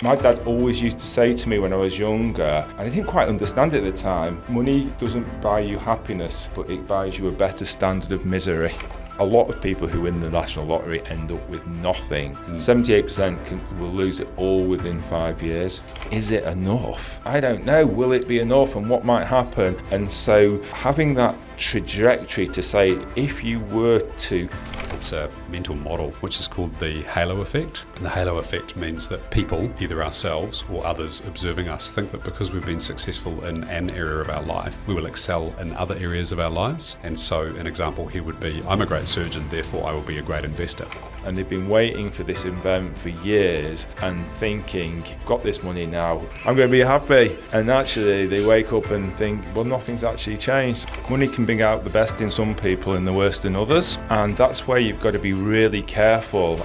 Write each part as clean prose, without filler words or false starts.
My dad always used to say to me when I was younger, and I didn't quite understand it at the time, money doesn't buy you happiness, but it buys you a better standard of misery. A lot of people who win the National Lottery end up with nothing. 78% will lose it all within 5 years. Is it enough? I don't know. Will it be enough, and what might happen? And so having that trajectory to say, if you were to... It's a mental model which is called the halo effect. And the halo effect means that people, either ourselves or others observing us, think that because we've been successful in an area of our life, we will excel in other areas of our lives. And so an example here would be, I'm a great surgeon, therefore I will be a great investor. And they've been waiting for this event for years and thinking, got this money now, I'm going to be happy. And actually they wake up and think, well, nothing's actually changed. Money can bring out the best in some people and the worst in others. And that's where you've got to be really careful.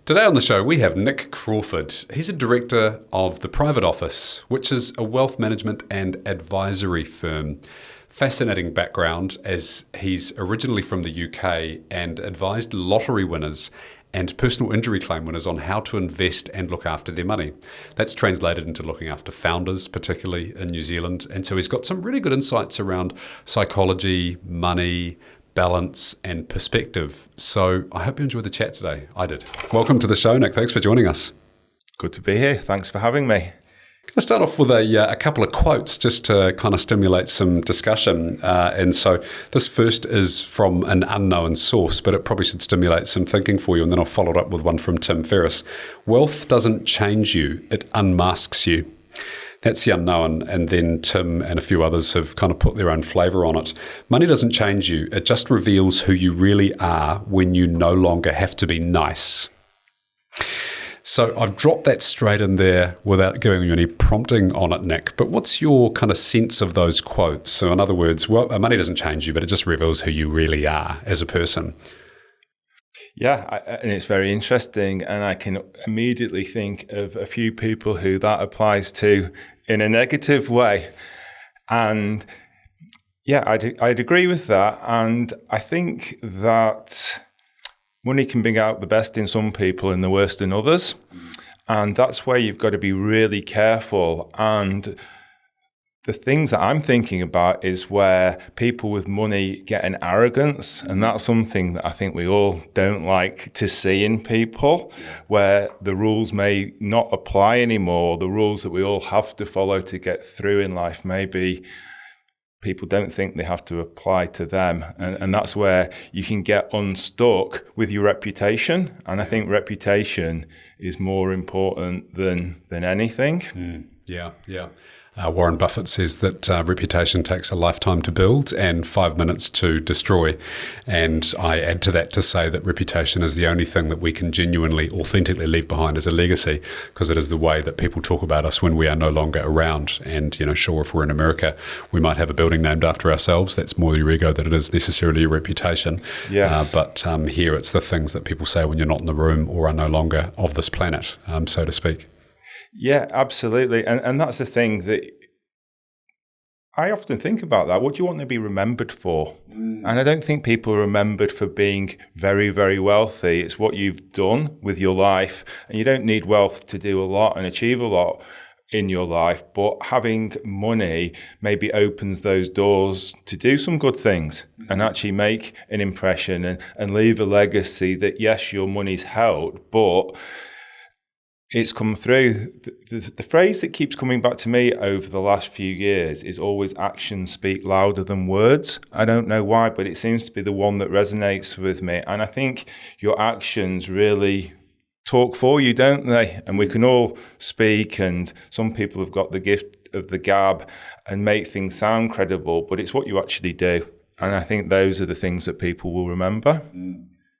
Today on the show, we have Nick Crawford. He's a director of The Private Office, which is a wealth management and advisory firm. Fascinating background, as he's originally from the UK and advised lottery winners and personal injury claim winners on how to invest and look after their money. That's translated into looking after founders, particularly in New Zealand. And so he's got some really good insights around psychology, money, balance and perspective. So I hope you enjoyed the chat today. I did. Welcome to the show, Nick. Thanks for joining us. Good to be here. Thanks for having me. Let's start off with a couple of quotes just to kind of stimulate some discussion. And so this first is from an unknown source, but it probably should stimulate some thinking for you. And then I'll follow it up with one from Tim Ferriss. Wealth doesn't change you, it unmasks you. That's the unknown, and then Tim and a few others have kind of put their own flavour on it. Money doesn't change you, it just reveals who you really are when you no longer have to be nice. So I've dropped that straight in there without giving you any prompting on it, Nick, but what's your kind of sense of those quotes? So in other words, well, money doesn't change you, but it just reveals who you really are as a person. Yeah, and it's very interesting, and I can immediately think of a few people who that applies to in a negative way. And yeah, I'd agree with that. And I think that money can bring out the best in some people and the worst in others. And that's where you've got to be really careful. And the things that I'm thinking about is where people with money get an arrogance, and that's something that I think we all don't like to see in people, where the rules may not apply anymore. The rules that we all have to follow to get through in life, maybe people don't think they have to apply to them. And that's where you can get unstuck with your reputation. And I think reputation is more important than anything. Yeah. Warren Buffett says that reputation takes a lifetime to build and 5 minutes to destroy. And I add to that to say that reputation is the only thing that we can genuinely, authentically leave behind as a legacy, because it is the way that people talk about us when we are no longer around. And, sure, if we're in America, we might have a building named after ourselves. That's more your ego than it is necessarily your reputation. Yes. But here it's the things that people say when you're not in the room or are no longer of this planet, so to speak. Yeah, absolutely. And that's the thing that I often think about that. What do you want to be remembered for? And I don't think people are remembered for being very, very wealthy. It's what you've done with your life. And you don't need wealth to do a lot and achieve a lot in your life. But having money maybe opens those doors to do some good things and actually make an impression and leave a legacy that, yes, your money's held, but it's come through. The phrase that keeps coming back to me over the last few years is always actions speak louder than words. I don't know why, but it seems to be the one that resonates with me. And I think your actions really talk for you, don't they? And we can all speak, and some people have got the gift of the gab and make things sound credible, but it's what you actually do. And I think those are the things that people will remember.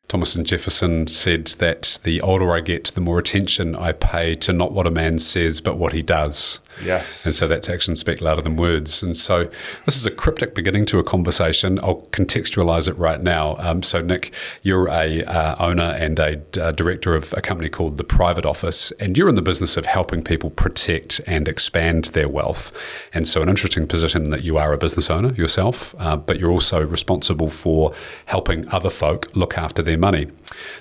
Thomas and Jefferson said that the older I get, the more attention I pay to not what a man says, but what he does. Yes. And so that's actions speak louder than words. And so this is a cryptic beginning to a conversation. I'll contextualize it right now. So Nick, you're a owner and a director of a company called The Private Office, and you're in the business of helping people protect and expand their wealth. And so an interesting position that you are a business owner yourself, but you're also responsible for helping other folk look after their money.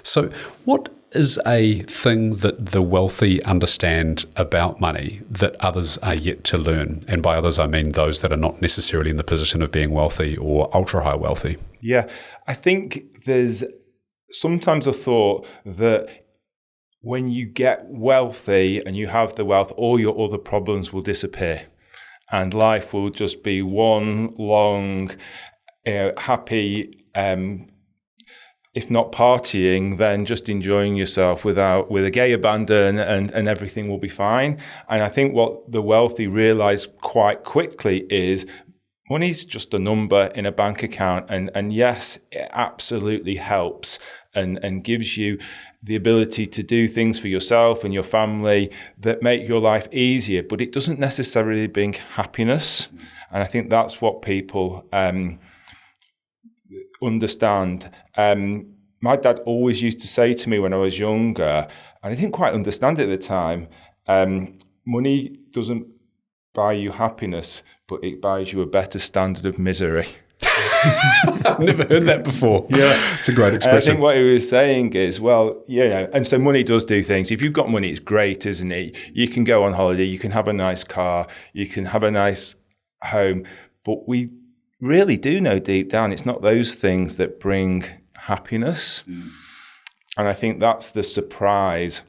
So what is a thing that the wealthy understand about money that others are yet to learn? And by others, I mean those that are not necessarily in the position of being wealthy or ultra high wealthy. Yeah, I think there's sometimes a thought that when you get wealthy and you have the wealth, all your other problems will disappear and life will just be one long, happy, if not partying, then just enjoying yourself with a gay abandon and everything will be fine. And I think what the wealthy realize quite quickly is money's just a number in a bank account. And yes, it absolutely helps and gives you the ability to do things for yourself and your family that make your life easier, but it doesn't necessarily bring happiness. And I think that's what people understand. My dad always used to say to me when I was younger, and I didn't quite understand it at the time, money doesn't buy you happiness, but it buys you a better standard of misery. I've never heard that before. Yeah, it's a great expression. And I think what he was saying is, well, and so money does do things. If you've got money, it's great, isn't it? You can go on holiday, you can have a nice car, you can have a nice home, but we really do know deep down it's not those things that bring happiness. And I think that's the surprise.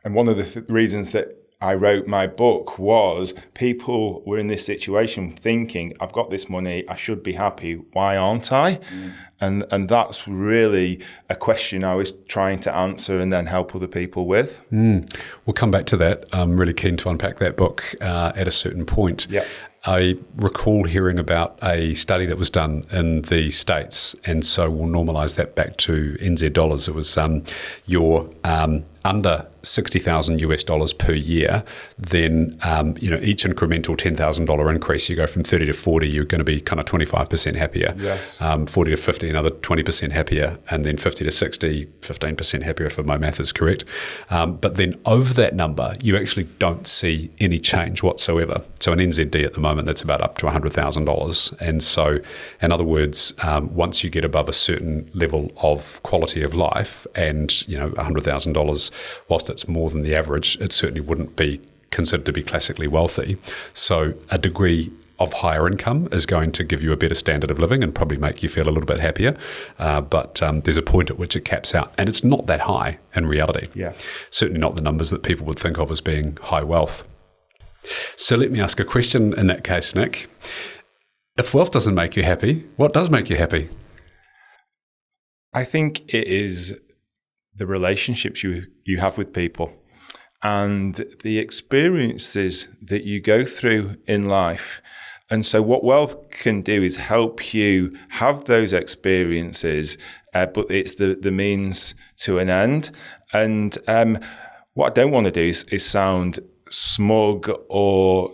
And one of the reasons that I wrote my book was people were in this situation thinking, I've got this money, I should be happy, why aren't I? And that's really a question I was trying to answer and then help other people with. We'll come back to that. I'm really keen to unpack that book at a certain point. Yeah. I recall hearing about a study that was done in the States, and so we'll normalise that back to NZ dollars. It was your under $60,000 per year, then each incremental $10,000 increase, you go from 30 to 40, you're going to be kind of 25% happier. Yes. 40 to 50, another 20% happier, and then 50 to 60, 15% happier if my math is correct. But then over that number, you actually don't see any change whatsoever. So in NZD at the moment, that's about up to $100,000. And so, in other words, once you get above a certain level of quality of life, and $100,000, whilst it's more than the average, it certainly wouldn't be considered to be classically wealthy. So a degree of higher income is going to give you a better standard of living and probably make you feel a little bit happier. But there's a point at which it caps out. And it's not that high in reality. Yeah. Certainly not the numbers that people would think of as being high wealth. So let me ask a question in that case, Nick. If wealth doesn't make you happy, what does make you happy? I think it is the relationships you have with people and the experiences that you go through in life. And so what wealth can do is help you have those experiences, but it's the means to an end. And what I don't want to do is sound smug or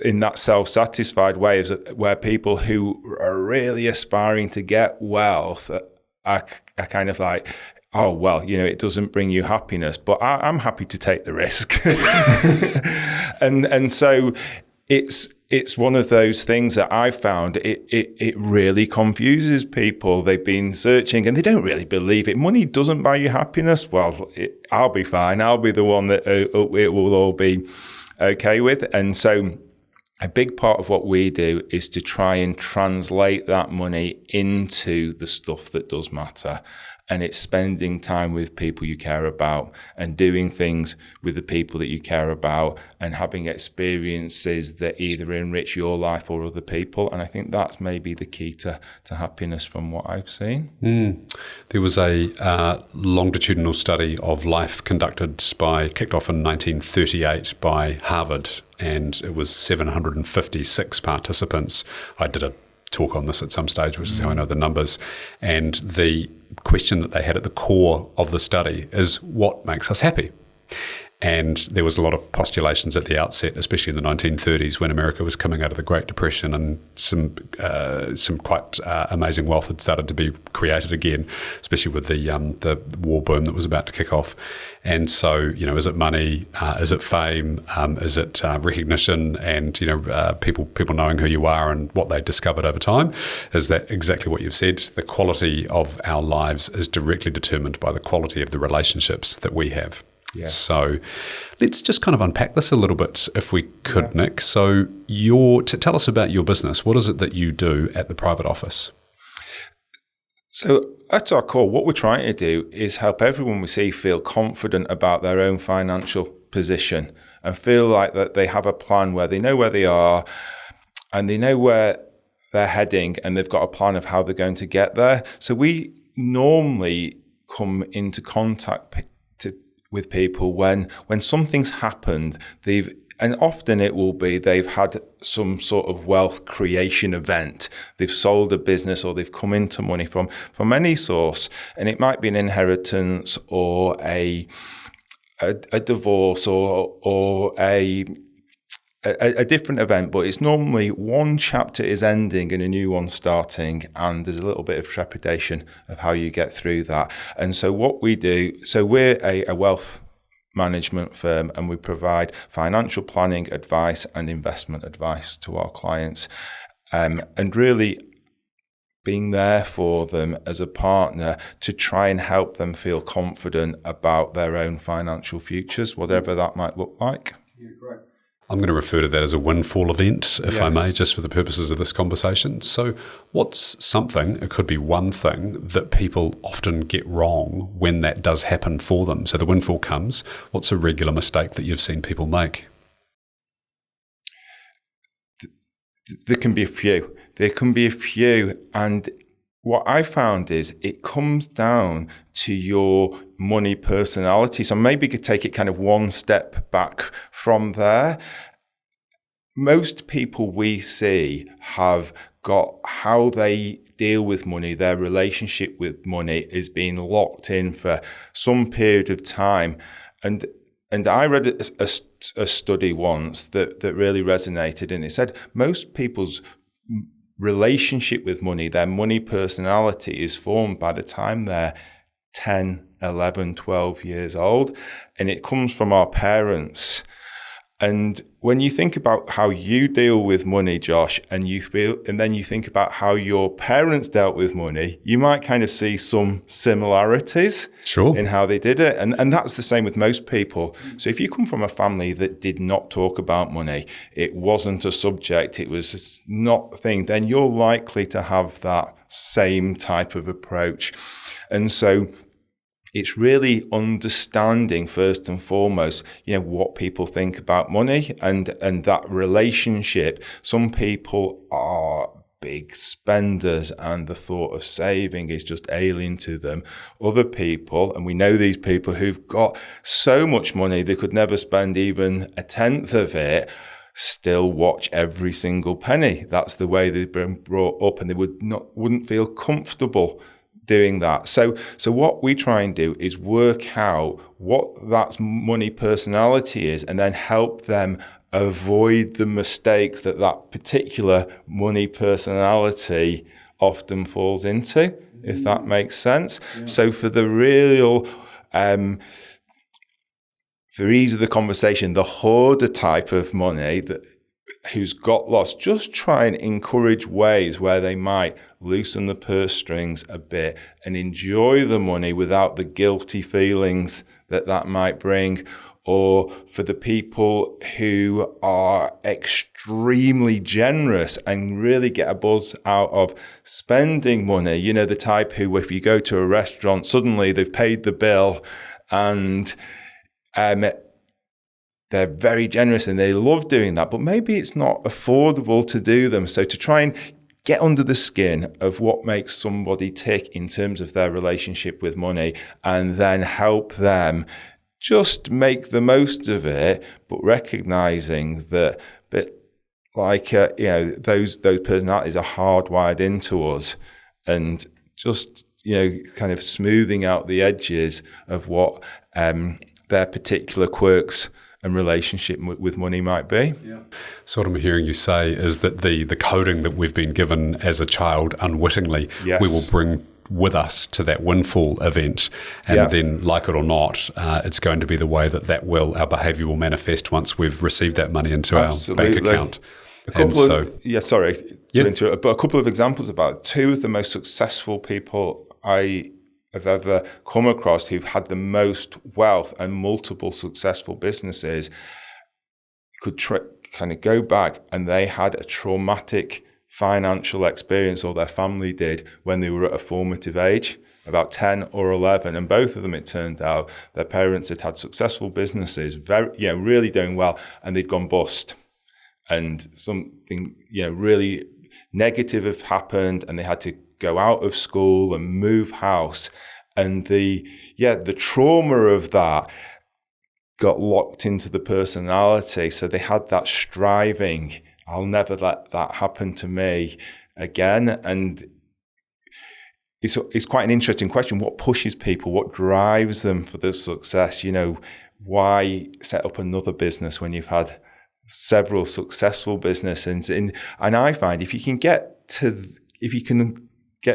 in that self-satisfied way, where people who are really aspiring to get wealth are kind of like, oh, well, it doesn't bring you happiness, but I'm happy to take the risk. and so it's one of those things that I found it really confuses people. They've been searching and they don't really believe it. Money doesn't buy you happiness. Well, I'll be fine. I'll be the one that it will all be okay with. And so a big part of what we do is to try and translate that money into the stuff that does matter. And it's spending time with people you care about and doing things with the people that you care about and having experiences that either enrich your life or other people. And I think that's maybe the key to happiness from what I've seen. There was a longitudinal study of life kicked off in 1938 by Harvard, and it was 756 participants. I did a talk on this at some stage, which is how I know the numbers. And the question that they had at the core of the study is, what makes us happy? And there was a lot of postulations at the outset, especially in the 1930s when America was coming out of the Great Depression and some quite amazing wealth had started to be created again, especially with the war boom that was about to kick off. And so, is it money? Is it fame? Is it recognition? And people knowing who you are and what they discovered over time? Is that exactly what you've said? The quality of our lives is directly determined by the quality of the relationships that we have. Yes. So let's just kind of unpack this a little bit, if we could, Nick. So tell us about your business. What is it that you do at the private office? So at our core, what we're trying to do is help everyone we see feel confident about their own financial position and feel like that they have a plan where they know where they are and they know where they're heading and they've got a plan of how they're going to get there. So we normally come into contact with people when something's happened, and often it will be they've had some sort of wealth creation event. They've sold a business or they've come into money from any source, and it might be an inheritance or a divorce or a different event, but it's normally one chapter is ending and a new one starting, and there's a little bit of trepidation of how you get through that. And so what we do, so we're a wealth management firm, and we provide financial planning advice and investment advice to our clients, and really being there for them as a partner to try and help them feel confident about their own financial futures, whatever that might look like. Yeah, great. I'm going to refer to that as a windfall event, if I may, just for the purposes of this conversation. So what's something, it could be one thing, that people often get wrong when that does happen for them? So the windfall comes. What's a regular mistake that you've seen people make? There can be a few. And what I found is it comes down to your money personality. So maybe you could take it kind of one step back from there. Most people we see have got how they deal with money, their relationship with money is being locked in for some period of time. And I read a study once that really resonated, and it said most people's relationship with money, their money personality is formed by the time they're 10, 11, 12 years old. And it comes from our parents. And when you think about how you deal with money, Josh, and then you think about how your parents dealt with money, you might kind of see some similarities in how they did it. And that's the same with most people. So if you come from a family that did not talk about money, it wasn't a subject, it was not a thing, then you're likely to have that same type of approach. And so it's really understanding first and foremost, what people think about money and that relationship. Some people are big spenders and the thought of saving is just alien to them. Other people, and we know these people who've got so much money they could never spend even a tenth of it, still watch every single penny. That's the way they've been brought up, and they wouldn't feel comfortable doing that. So what we try and do is work out what that money personality is and then help them avoid the mistakes that particular money personality often falls into, if that makes sense. Yeah. So for the real, for ease of the conversation, the hoarder type of money who's got lots, just try and encourage ways where they might loosen the purse strings a bit and enjoy the money without the guilty feelings that might bring. Or for the people who are extremely generous and really get a buzz out of spending money, the type who, if you go to a restaurant, suddenly they've paid the bill and they're very generous and they love doing that, but maybe it's not affordable to do them. So to try and get under the skin of what makes somebody tick in terms of their relationship with money, and then help them just make the most of it, but recognizing that, those personalities are hardwired into us, and just kind of smoothing out the edges of what their particular quirks and relationship with money might be. Yeah. So what I'm hearing you say is that the coding that we've been given as a child unwittingly, Yes. we will bring with us to that windfall event, and then, like it or not, it's going to be the way that our behaviour will manifest once we've received that money into our bank account. Sorry to interrupt, but a couple of examples about two of the most successful people I have ever come across who've had the most wealth and multiple successful businesses could kind of go back, and they had a traumatic financial experience, or their family did, when they were at a formative age, about 10 or 11. And both of them, it turned out, their parents had successful businesses, really doing well, and they'd gone bust. And something, really negative had happened, and they had to go out of school and move house. And the trauma of that got locked into the personality. So they had that striving, I'll never let that happen to me again. And it's quite an interesting question. What pushes people? What drives them for the success? Why set up another business when you've had several successful businesses? And I find if you can get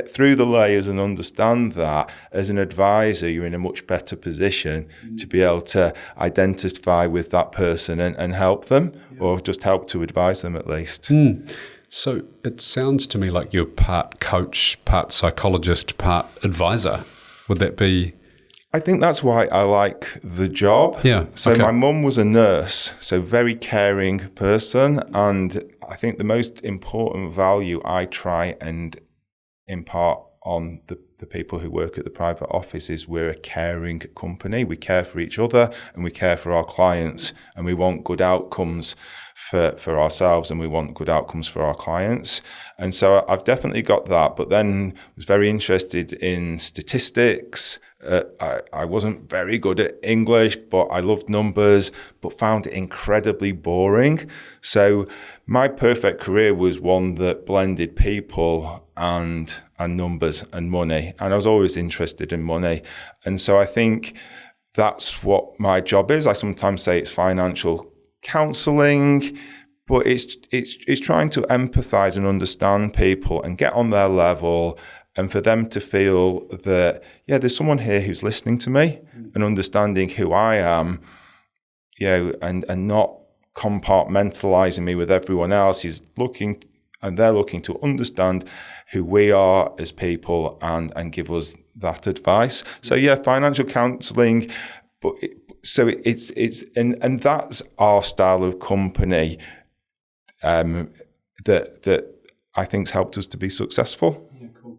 through the layers and understand that, as an advisor, you're in a much better position to be able to identify with that person and help them, or just help to advise them at least. So it sounds to me like you're part coach, part psychologist, part advisor. Would that be? I think that's why I like the job. Yeah. So my mum was a nurse, so very caring person. And I think the most important value I try and impart on the people who work at the private office is we're a caring company. We care for each other and we care for our clients, and we want good outcomes for ourselves, and we want good outcomes for our clients. And so I've definitely got that, but then was very interested in statistics. I wasn't very good at English, but I loved numbers, but found it incredibly boring. So my perfect career was one that blended people and numbers and money. And I was always interested in money. And so I think that's what my job is. I sometimes say it's financial counseling, but it's trying to empathize and understand people and get on their level, and for them to feel that, there's someone here who's listening to me and understanding who I am, and not compartmentalizing me with everyone else. They're looking to understand who we are as people and give us that advice. So financial counseling, but it's that's our style of company that I think's helped us to be successful. Yeah, cool.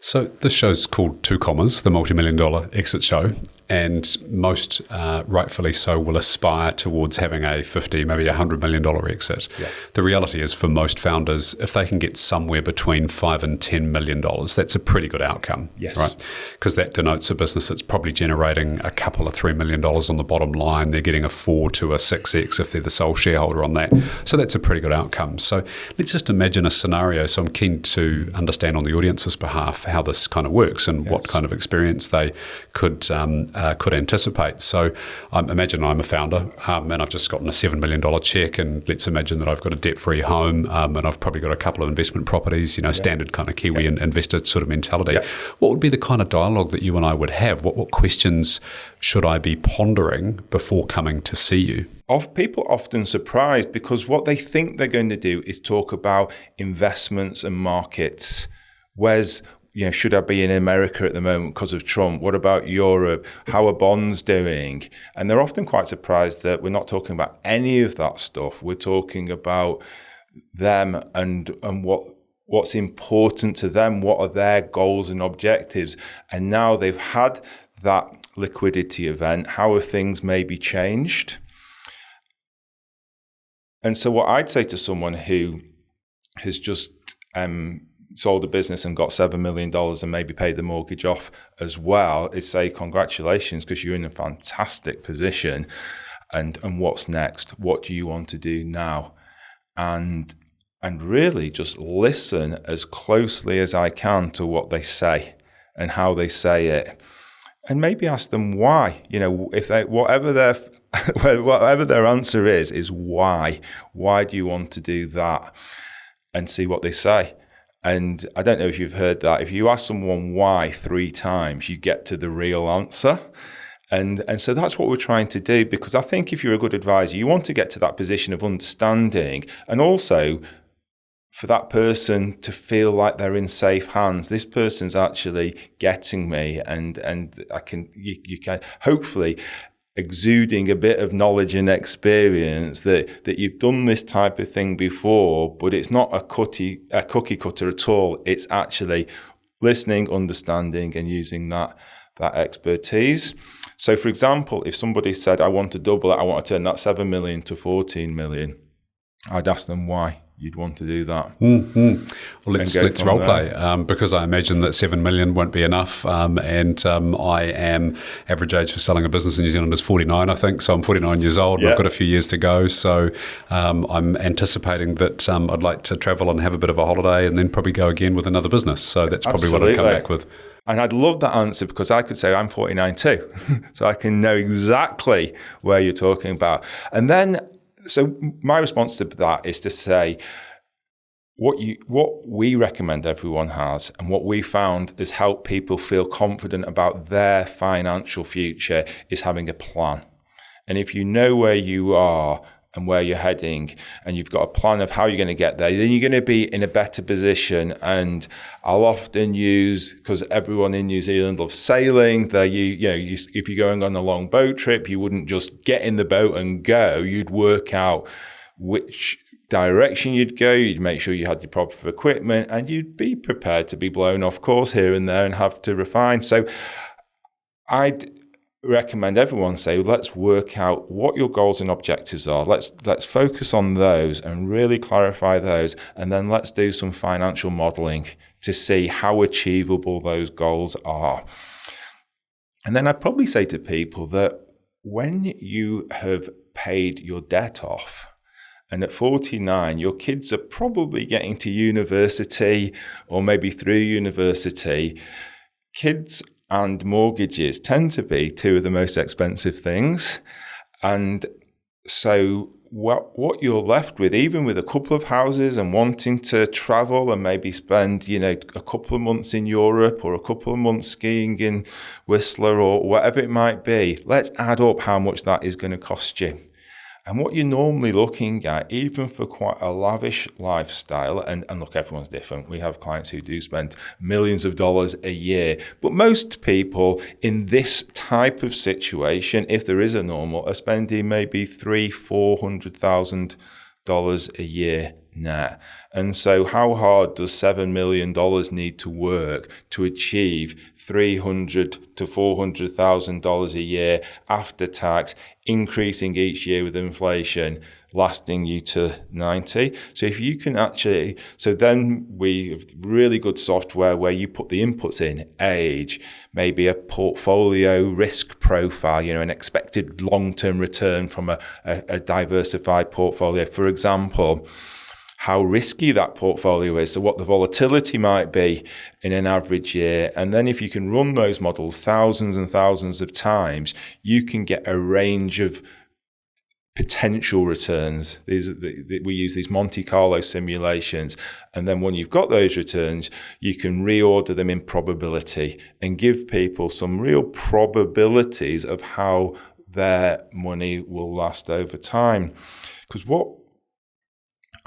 So this show's called Two Commas, the multi-million-dollar exit show, and most, rightfully so, will aspire towards having a $50, maybe $100 million exit. Yeah. The reality is, for most founders, if they can get somewhere between $5 and $10 million, that's a pretty good outcome. Yes. Right? Because that denotes a business that's probably generating a couple of $3 million on the bottom line. They're getting a 4 to a 6x if they're the sole shareholder on that. So that's a pretty good outcome. So let's just imagine a scenario. So I'm keen to understand on the audience's behalf how this kind of works and what kind of experience they could anticipate. So imagine I'm a founder and I've just gotten a $7 million check, and let's imagine that I've got a debt-free home and I've probably got a couple of investment properties, standard kind of Kiwi investor sort of mentality. Yeah. What would be the kind of dialogue that you and I would have? What questions should I be pondering before coming to see you? People are often surprised because what they think they're going to do is talk about investments and markets. Where's should I be in America at the moment because of Trump? What about Europe? How are bonds doing? And they're often quite surprised that we're not talking about any of that stuff. We're talking about them and what's important to them. What are their goals and objectives? And now they've had that liquidity event. How have things maybe changed? And so what I'd say to someone who has just sold a business and got $7 million and maybe paid the mortgage off as well is say, congratulations, because you're in a fantastic position. And what's next? What do you want to do now? And really just listen as closely as I can to what they say. and how they say it, and maybe ask them why. If they, whatever their answer is why. Why do you want to do that? And see what they say. And I don't know if you've heard that. If you ask someone why 3 times, you get to the real answer. And so that's what we're trying to do, because I think if you're a good advisor, you want to get to that position of understanding, and also for that person to feel like they're in safe hands. This person's actually getting me, and you can hopefully exuding a bit of knowledge and experience that you've done this type of thing before, but it's not a cookie cutter at all. It's actually listening, understanding, and using that expertise. So, for example, if somebody said, I want to double it, I want to turn that 7 million to 14 million, I'd ask them why you'd want to do that. Mm-hmm. Well, let's role play, because I imagine that 7 million won't be enough. I am average age for selling a business in New Zealand is 49, I think. So I'm 49 years old and I've got a few years to go. So I'm anticipating that I'd like to travel and have a bit of a holiday and then probably go again with another business. So that's probably what I'd come back with. And I'd love that answer, because I could say I'm 49 too. So I can know exactly where you're talking about. And then, so my response to that is to say, what we recommend everyone has, and what we found has helped people feel confident about their financial future, is having a plan. And if you know where you are and where you're heading, and you've got a plan of how you're going to get there, then you're going to be in a better position. And I'll often use, because everyone in New Zealand loves sailing, if you're going on a long boat trip, you wouldn't just get in the boat and go. You'd work out which direction you'd go, you'd make sure you had the proper equipment, and you'd be prepared to be blown off course here and there and have to refine. So I'd recommend everyone say, let's work out what your goals and objectives are. Let's focus on those and really clarify those, and then let's do some financial modeling to see how achievable those goals are. And then I'd probably say to people that when you have paid your debt off, and at 49, your kids are probably getting to university or maybe through university, kids and mortgages tend to be 2 of the most expensive things. And so what you're left with, even with a couple of houses and wanting to travel and maybe spend, a couple of months in Europe or a couple of months skiing in Whistler or whatever it might be, let's add up how much that is going to cost you. And what you're normally looking at, even for quite a lavish lifestyle, and look, everyone's different. We have clients who do spend millions of dollars a year. But most people in this type of situation, if there is a normal, are spending maybe $300,000-400,000 a year net. And so how hard does $7 million need to work to achieve $300,000 to $400,000 a year after tax, increasing each year with inflation, lasting you to 90? So if you can actually, so then we have really good software where you put the inputs in, age, maybe a portfolio risk profile, an expected long-term return from a diversified portfolio, for example, how risky that portfolio is, so what the volatility might be in an average year. And then if you can run those models thousands and thousands of times, you can get a range of potential returns. We use these Monte Carlo simulations. And then when you've got those returns, you can reorder them in probability and give people some real probabilities of how their money will last over time. Because what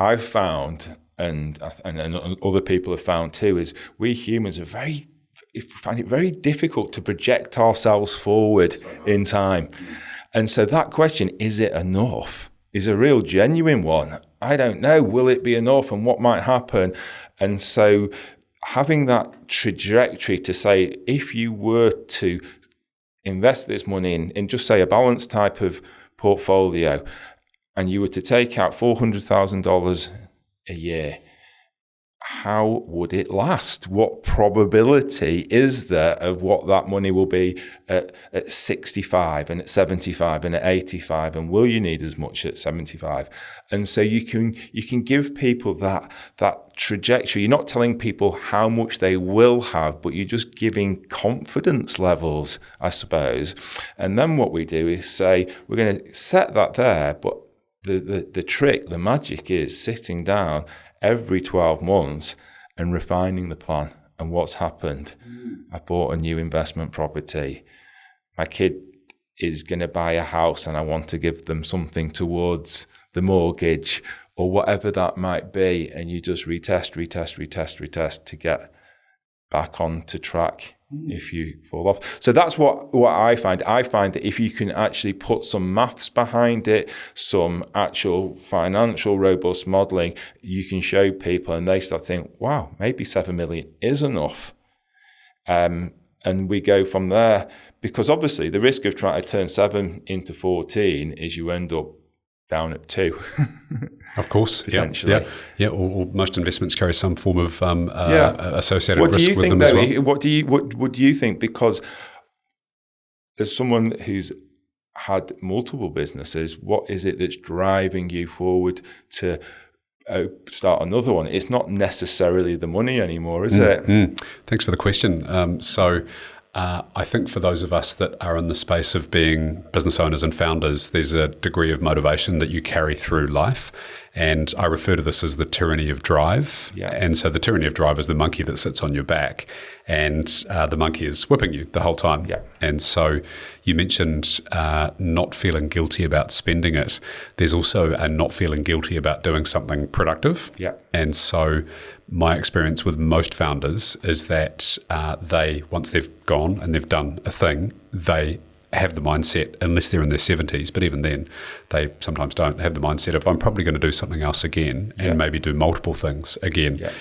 I've found, and other people have found too, is we humans find it very difficult to project ourselves forward in time. And so that question, is it enough, is a real genuine one. I don't know, will it be enough and what might happen? And so having that trajectory to say, if you were to invest this money in just say a balanced type of portfolio, and you were to take out $400,000 a year, how would it last? What probability is there of what that money will be at 65 and at 75 and at 85? And will you need as much at 75? And so you can give people that trajectory. You're not telling people how much they will have, but you're just giving confidence levels, I suppose. And then what we do is say, we're going to set that there, but the trick, the magic is sitting down every 12 months and refining the plan. And what's happened? I bought a new investment property. My kid is going to buy a house and I want to give them something towards the mortgage or whatever that might be. And you just retest to get back onto track if you fall off. So that's what I find. I find that if you can actually put some maths behind it, some actual financial robust modelling, you can show people and they start thinking, wow, maybe 7 million is enough. And we go from there, because obviously the risk of trying to turn 7 into 14 is you end up down at 2. Of course, potentially. Yeah. Or most investments carry some form of associated risk with them as well. What do you think? Because as someone who's had multiple businesses, what is it that's driving you forward to start another one? It's not necessarily the money anymore, is it? Thanks for the question. I think for those of us that are in the space of being business owners and founders, there's a degree of motivation that you carry through life. And I refer to this as the tyranny of drive. Yeah. And so the tyranny of drive is the monkey that sits on your back and the monkey is whipping you the whole time. Yeah. And so you mentioned not feeling guilty about spending it. There's also a not feeling guilty about doing something productive. Yeah. And so my experience with most founders is that they, once they've gone and they've done a thing, they have the mindset, unless they're in their 70s, but even then they sometimes don't have the mindset of, I'm probably going to do something else again and maybe do multiple things again. Yeah.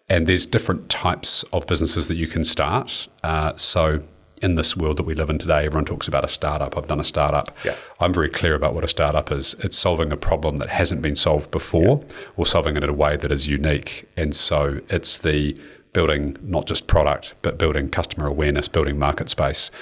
And there's different types of businesses that you can start. So in this world that we live in today, everyone talks about a startup. I've done a startup. Yeah. I'm very clear about what a startup is. It's solving a problem that hasn't been solved before or solving it in a way that is unique. And so it's the building not just product, but building customer awareness, building market space.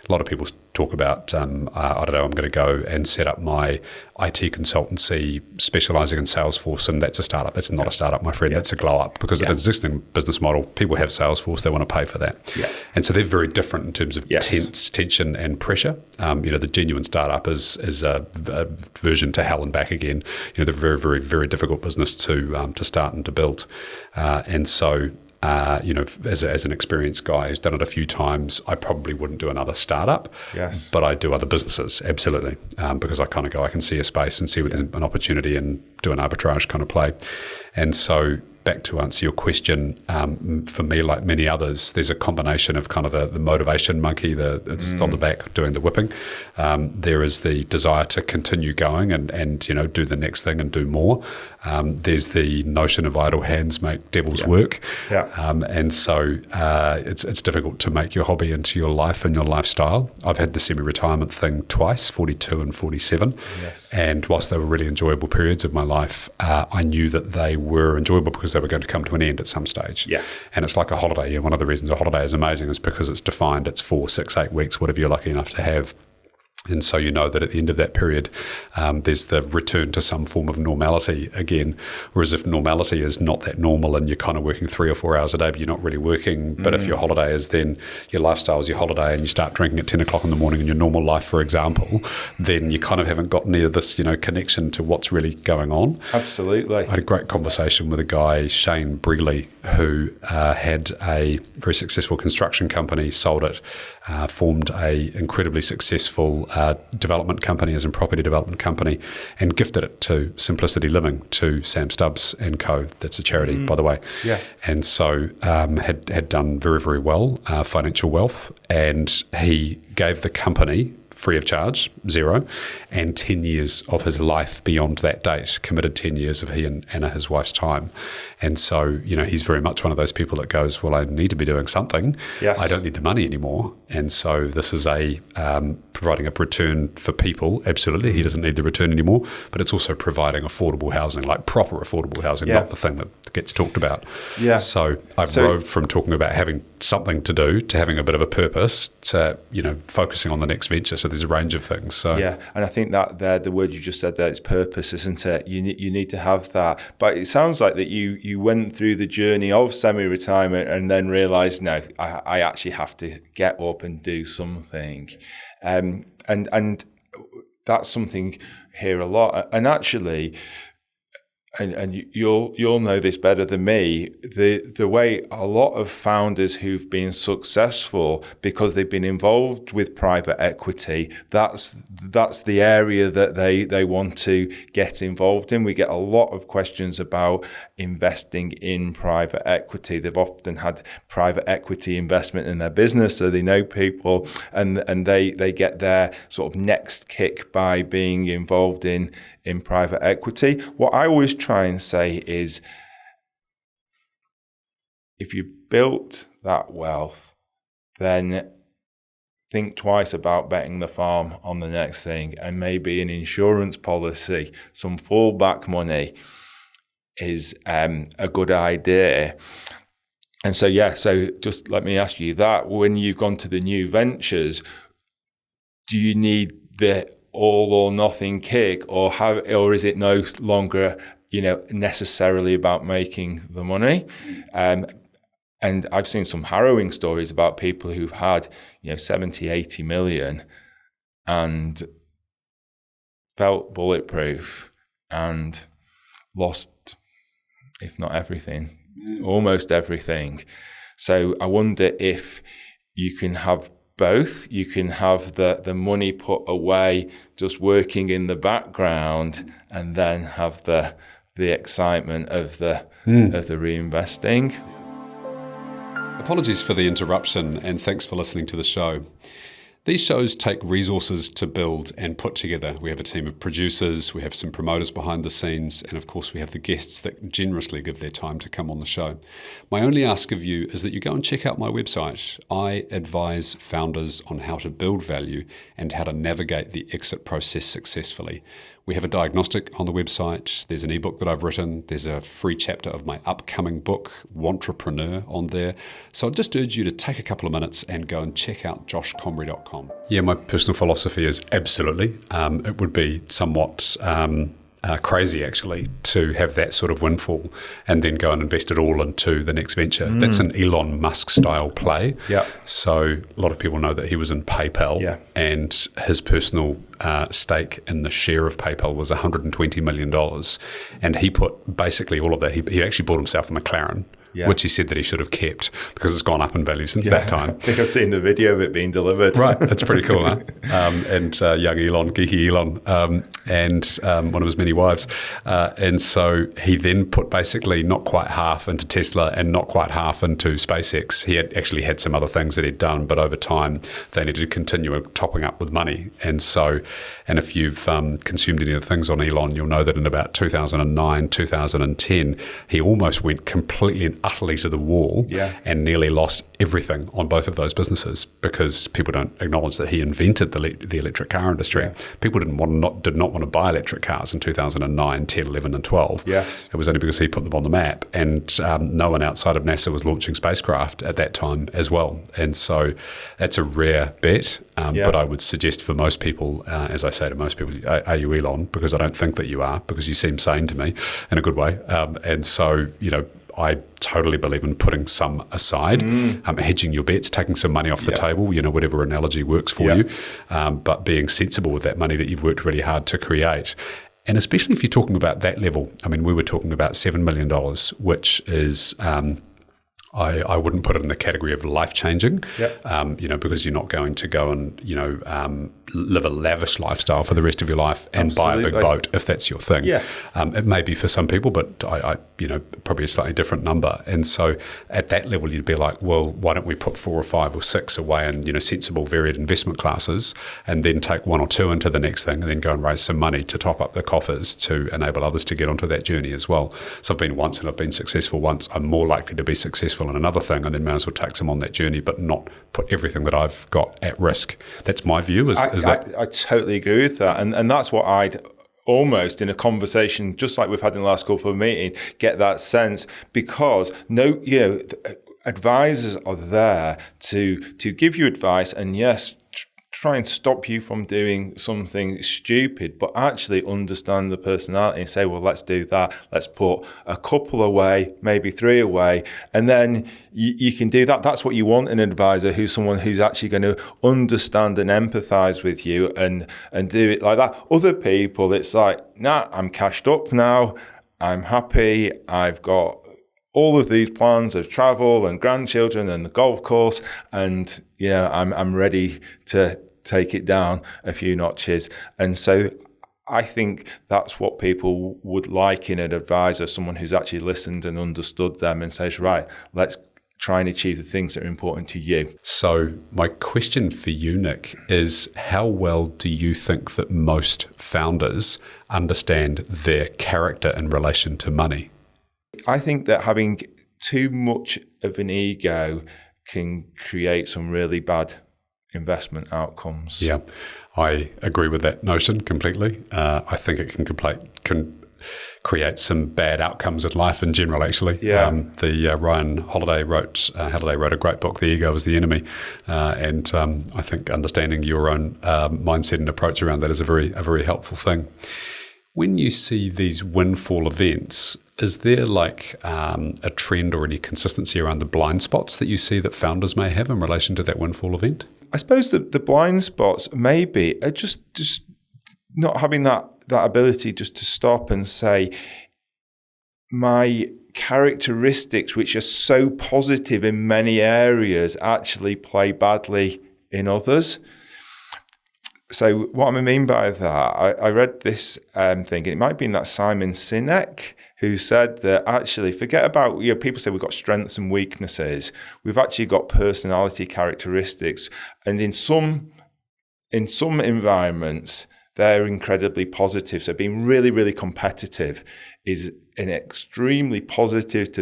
A lot of people talk about, I don't know, I'm going to go and set up my IT consultancy specializing in Salesforce, and that's a startup. It's not a startup, my friend. That's a glow up, because it's an existing business model. People have Salesforce. They want to pay for that. Yeah. And so they're very different in terms of tension and pressure. The genuine startup is a version to hell and back again. They're a very, very, very difficult business to start and to build. And so as an experienced guy who's done it a few times, I probably wouldn't do another startup. Yes. But I do other businesses, absolutely, because I kind of go, I can see a space and see where there's an opportunity and do an arbitrage kind of play. And so back to answer your question, for me, like many others, there's a combination of kind of the motivation monkey, it's on the back doing the whipping. There is the desire to continue going and do the next thing and do more. There's the notion of idle hands make devil's work. Yeah. And so it's difficult to make your hobby into your life and your lifestyle. I've had the semi-retirement thing twice, 42 and 47. Yes. And whilst they were really enjoyable periods of my life, I knew that they were enjoyable because they were going to come to an end at some stage. Yeah. And it's like a holiday. One of the reasons a holiday is amazing is because it's defined. It's 4, 6, 8 weeks, whatever you're lucky enough to have. And so you know that at the end of that period, there's the return to some form of normality again. Whereas if normality is not that normal and you're kind of working 3 or 4 hours a day, but you're not really working. But if your holiday is then, your lifestyle is your holiday and you start drinking at 10 o'clock in the morning in your normal life, for example, then you kind of haven't got near this, connection to what's really going on. Absolutely. I had a great conversation with a guy, Shane Brealey, who had a very successful construction company, sold it, formed a incredibly successful development company, as in property development company, and gifted it to Simplicity Living, to Sam Stubbs and Co. That's a charity, by the way. Yeah. And so had done very, very well, financial wealth, and he gave the company free of charge, 0, and 10 years of his life beyond that date, committed 10 years of he and Anna, his wife's time. And so, he's very much one of those people that goes, well, I need to be doing something. Yes. I don't need the money anymore. And so this is providing a return for people. Absolutely, he doesn't need the return anymore, but it's also providing affordable housing, like proper affordable housing, not the thing that gets talked about. Yeah. So I've roved from talking about having something to do to having a bit of a purpose to, focusing on the next venture. So there's a range of things. So yeah, and I think that the word you just said there is purpose, isn't it? You need to have that. But it sounds like that you went through the journey of semi-retirement and then realised, no, I actually have to get up and do something, and that's something here a lot. And actually, and you'll know this better than me, the way a lot of founders who've been successful because they've been involved with private equity, that's the area that they want to get involved in. We get a lot of questions about investing in private equity. They've often had private equity investment in their business, so they know people, and they get their sort of next kick by being involved in private equity. What I always try and say is, if you built that wealth, then think twice about betting the farm on the next thing, and maybe an insurance policy, some fallback money is a good idea. And so just let me ask you that. When you've gone to the new ventures, do you need the all or nothing kick, or is it no longer necessarily about making the money? And I've seen some harrowing stories about people who've had 70, 80 million and felt bulletproof and lost, if not everything, almost everything. So I wonder if you can have both. You can have the money put away, just working in the background, and then have the excitement of the reinvesting. Apologies for the interruption, and thanks for listening to the show. These shows take resources to build and put together. We have a team of producers, we have some promoters behind the scenes, and of course we have the guests that generously give their time to come on the show. My only ask of you is that you go and check out my website. I advise founders on how to build value and how to navigate the exit process successfully. We have a diagnostic on the website. There's an ebook that I've written. There's a free chapter of my upcoming book, Wantrepreneur, on there. So I'd just urge you to take a couple of minutes and go and check out joshcomrie.com. Yeah, my personal philosophy is absolutely. It would be somewhat crazy, actually, to have that sort of windfall and then go and invest it all into the next venture. That's an Elon Musk style play. Yeah. So a lot of people know that he was in PayPal, and his personal stake in the share of PayPal was $120 million. And he put basically all of that. He actually bought himself a McLaren, which he said that he should have kept because it's gone up in value since that time. I think I've seen the video of it being delivered. Right, that's pretty cool, huh? And young Elon, geeky Elon, and one of his many wives. And so he then put basically not quite half into Tesla and not quite half into SpaceX. He had actually had some other things that he'd done, but over time they needed to continue topping up with money. And if you've consumed any of the things on Elon, you'll know that in about 2009, 2010, he almost went completely and utterly to the wall and nearly lost everything on both of those businesses because people don't acknowledge that he invented the electric car industry. Yeah. People did not want to buy electric cars in 2009, 10, 11 and 12. Yes. It was only because he put them on the map, and no one outside of NASA was launching spacecraft at that time as well. And so that's a rare bet, but I would suggest for most people, as I say to most people, are you Elon? Because I don't think that you are, because you seem sane to me in a good way. And so, I totally believe in putting some aside, hedging your bets, taking some money off the table, whatever analogy works for you, but being sensible with that money that you've worked really hard to create. And especially if you're talking about that level, I mean, we were talking about $7 million, which is... I wouldn't put it in the category of life-changing, because you're not going to go and, live a lavish lifestyle for the rest of your life and buy a big boat if that's your thing. Yeah. It may be for some people, but I probably a slightly different number. And so at that level, you'd be like, well, why don't we put 4 or 5 or 6 away in, sensible, varied investment classes, and then take 1 or 2 into the next thing, and then go and raise some money to top up the coffers to enable others to get onto that journey as well. So I've been once and I've been successful once. I'm more likely to be successful successful in another thing, and then may as well take some on that journey, but not put everything that I've got at risk. That's my view. I totally agree with that. And that's what I'd almost, in a conversation, just like we've had in the last couple of meetings, get that sense, because advisors are there to give you advice and yes, try and stop you from doing something stupid, but actually understand the personality and say, well, let's do that. Let's put a couple away, maybe 3 away, and then you can do that. That's what you want in an advisor, who's someone who's actually going to understand and empathize with you and do it like that. Other people, it's like, nah, I'm cashed up now. I'm happy. I've got all of these plans of travel and grandchildren and the golf course, and I'm ready to take it down a few notches. And so I think that's what people would like in an advisor, someone who's actually listened and understood them and says, right, let's try and achieve the things that are important to you. So my question for you, Nick, is how well do you think that most founders understand their character in relation to money? I think that having too much of an ego can create some really bad investment outcomes. Yeah, I agree with that notion completely. I think it can create some bad outcomes in life in general, actually. Yeah. Ryan Holiday wrote a great book, The Ego is the Enemy. And I think understanding your own mindset and approach around that is a very helpful thing. When you see these windfall events, is there like a trend or any consistency around the blind spots that you see that founders may have in relation to that windfall event? I suppose that the blind spots maybe are just not having that ability just to stop and say, my characteristics, which are so positive in many areas, actually play badly in others. So what I mean by that, I read this thing, and it might have been that Simon Sinek, who said that actually forget about, people say we've got strengths and weaknesses. We've actually got personality characteristics. And in some environments, they're incredibly positive. So being really, really competitive is an extremely positive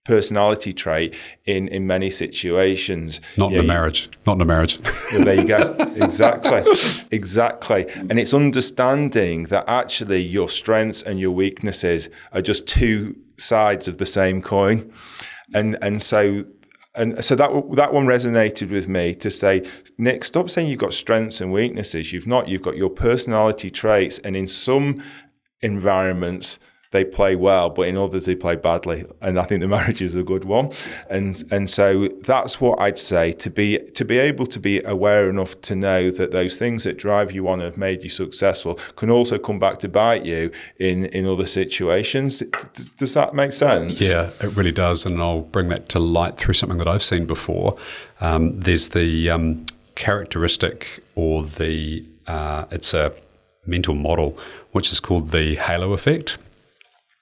personality trait in many situations. Not in a marriage. Well, there you go. Exactly. And it's understanding that actually your strengths and your weaknesses are just two sides of the same coin. And so that one resonated with me, to say, Nick, stop saying you've got strengths and weaknesses. You've got your personality traits, and in some environments they play well, but in others they play badly. And I think the marriage is a good one. And so that's what I'd say, to be able to be aware enough to know that those things that drive you on and have made you successful can also come back to bite you in other situations. Does that make sense? Yeah, it really does. And I'll bring that to light through something that I've seen before. There's the characteristic, or it's a mental model, which is called the halo effect.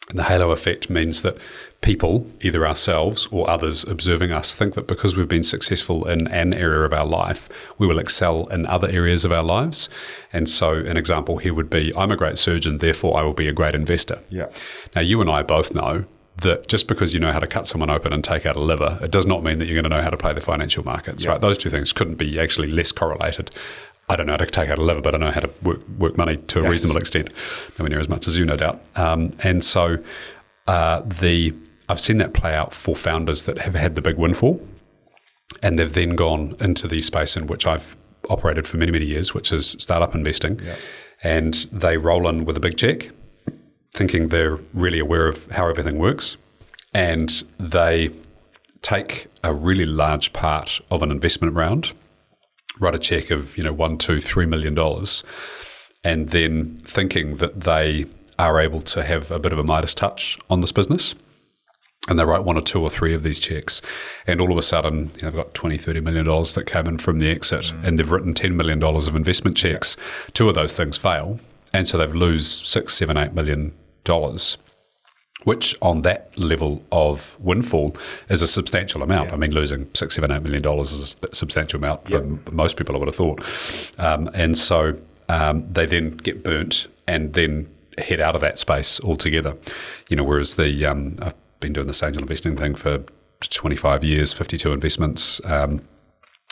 And the halo effect means that people, either ourselves or others observing us, think that because we've been successful in an area of our life, we will excel in other areas of our lives. And so an example here would be, I'm a great surgeon, therefore I will be a great investor. Yeah. Now, you and I both know that just because you know how to cut someone open and take out a liver, it does not mean that you're going to know how to play the financial markets, right? Those two things couldn't be actually less correlated. I don't know how to take out a liver, but I know how to work money to a reasonable extent. Nowhere near as much as you, no doubt. And so I've seen that play out for founders that have had the big windfall, and they've then gone into the space in which I've operated for many, many years, which is startup investing. Yeah. And they roll in with a big check, thinking they're really aware of how everything works. And they take a really large part of an investment round, write a check of, $1, $2, $3 million, and then thinking that they are able to have a bit of a Midas touch on this business. And they write 1 or 2 or 3 of these checks. And all of a sudden, they've got $20, $30 million that came in from the exit, and they've written $10 million of investment checks. 2 of those things fail. And so they've lose $6, $7, $8 million, which on that level of windfall is a substantial amount. Yeah. I mean, losing $6, $7, $8 million is a substantial amount for most people, I would have thought. And so they then get burnt and then head out of that space altogether. Whereas the been doing this angel investing thing for 25 years, 52 investments.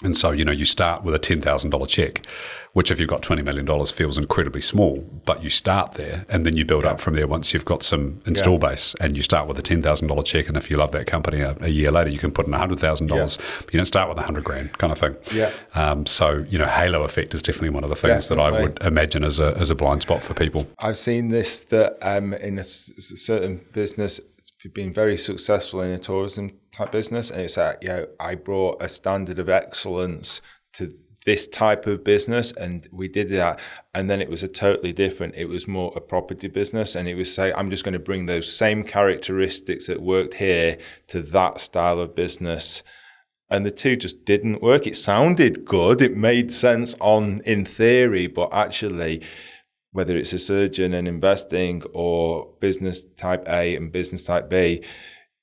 And so, you start with a $10,000 check, which if you've got $20 million feels incredibly small, but you start there and then you build up from there once you've got some install base, and you start with a $10,000 check. And if you love that company a year later, you can put in $100,000, but you don't start with $100,000 kind of thing. So, halo effect is definitely one of the things that I would imagine as a blind spot for people. I've seen this, that in a certain business, been very successful in a tourism type business, and it's like, I brought a standard of excellence to this type of business, and we did that, and then it was a totally different, it was more a property business, and it was say, I'm just going to bring those same characteristics that worked here to that style of business. And the two just didn't work. It sounded good, it made sense in theory, but actually, whether it's a surgeon and investing or business type A and business type B,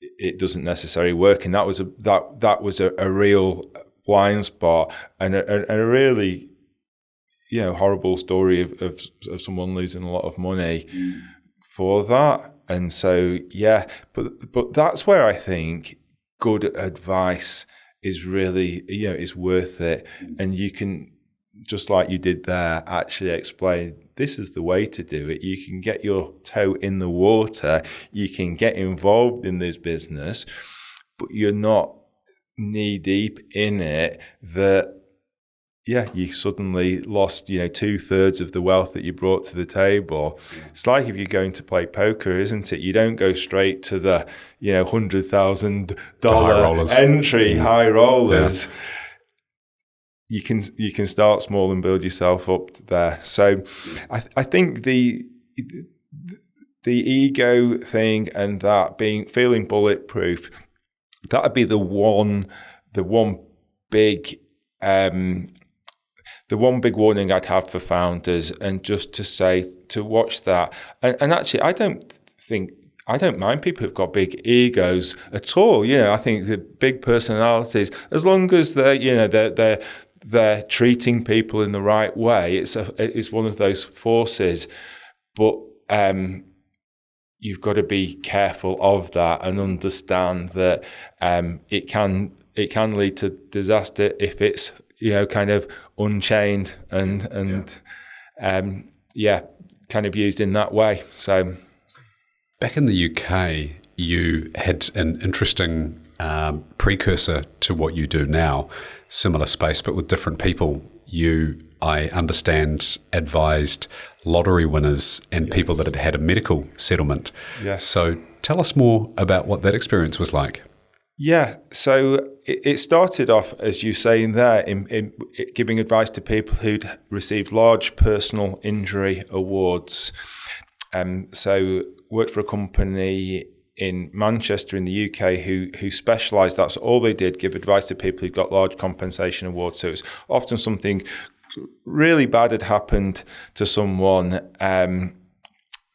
it doesn't necessarily work. And that was a real blind spot, and a really, horrible story of someone losing a lot of money for that. And so, but that's where I think good advice is really, is worth it. And you can, just like you did there, actually explain, this is the way to do it. You can get your toe in the water. You can get involved in this business, but you're not knee deep in it that, you suddenly lost, 2/3 of the wealth that you brought to the table. It's like if you're going to play poker, isn't it? You don't go straight to the, $100,000 entry high rollers. You can start small and build yourself up there. So I think the ego thing and that feeling bulletproof, that would be the one big warning I'd have for founders, and just to say, to watch that. And actually, I don't mind people who've got big egos at all. I think the big personalities, as long as they're treating people in the right way, it's one of those forces. But you've got to be careful of that and understand that it can lead to disaster if it's kind of unchained and kind of used in that way. So back in the UK, you had an interesting precursor to what you do now, similar space, but with different people. You, I understand, advised lottery winners and people that had had a medical settlement. Yes. So tell us more about what that experience was like. Yeah, so it started off, as you say in there, in giving advice to people who'd received large personal injury awards. So worked for a company in Manchester in the UK who specialised. That's all they did, give advice to people who got large compensation awards. So it's often something really bad had happened to someone.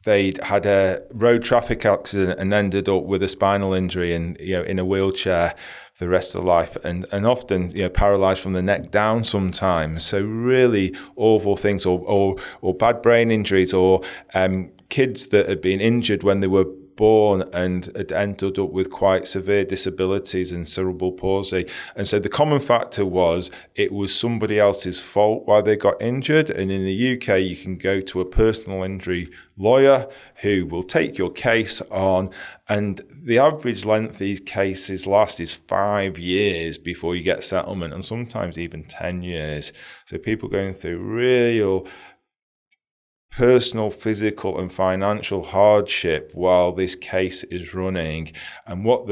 They'd had a road traffic accident and ended up with a spinal injury and in a wheelchair for the rest of their life, and often paralysed from the neck down sometimes. So really awful things, or bad brain injuries, or kids that had been injured when they were born and had ended up with quite severe disabilities and cerebral palsy. And so the common factor was it was somebody else's fault why they got injured. And in the UK, you can go to a personal injury lawyer who will take your case on. And the average length these cases last is 5 years before you get settlement, and sometimes even 10 years. So people going through real personal, physical and financial hardship while this case is running. And what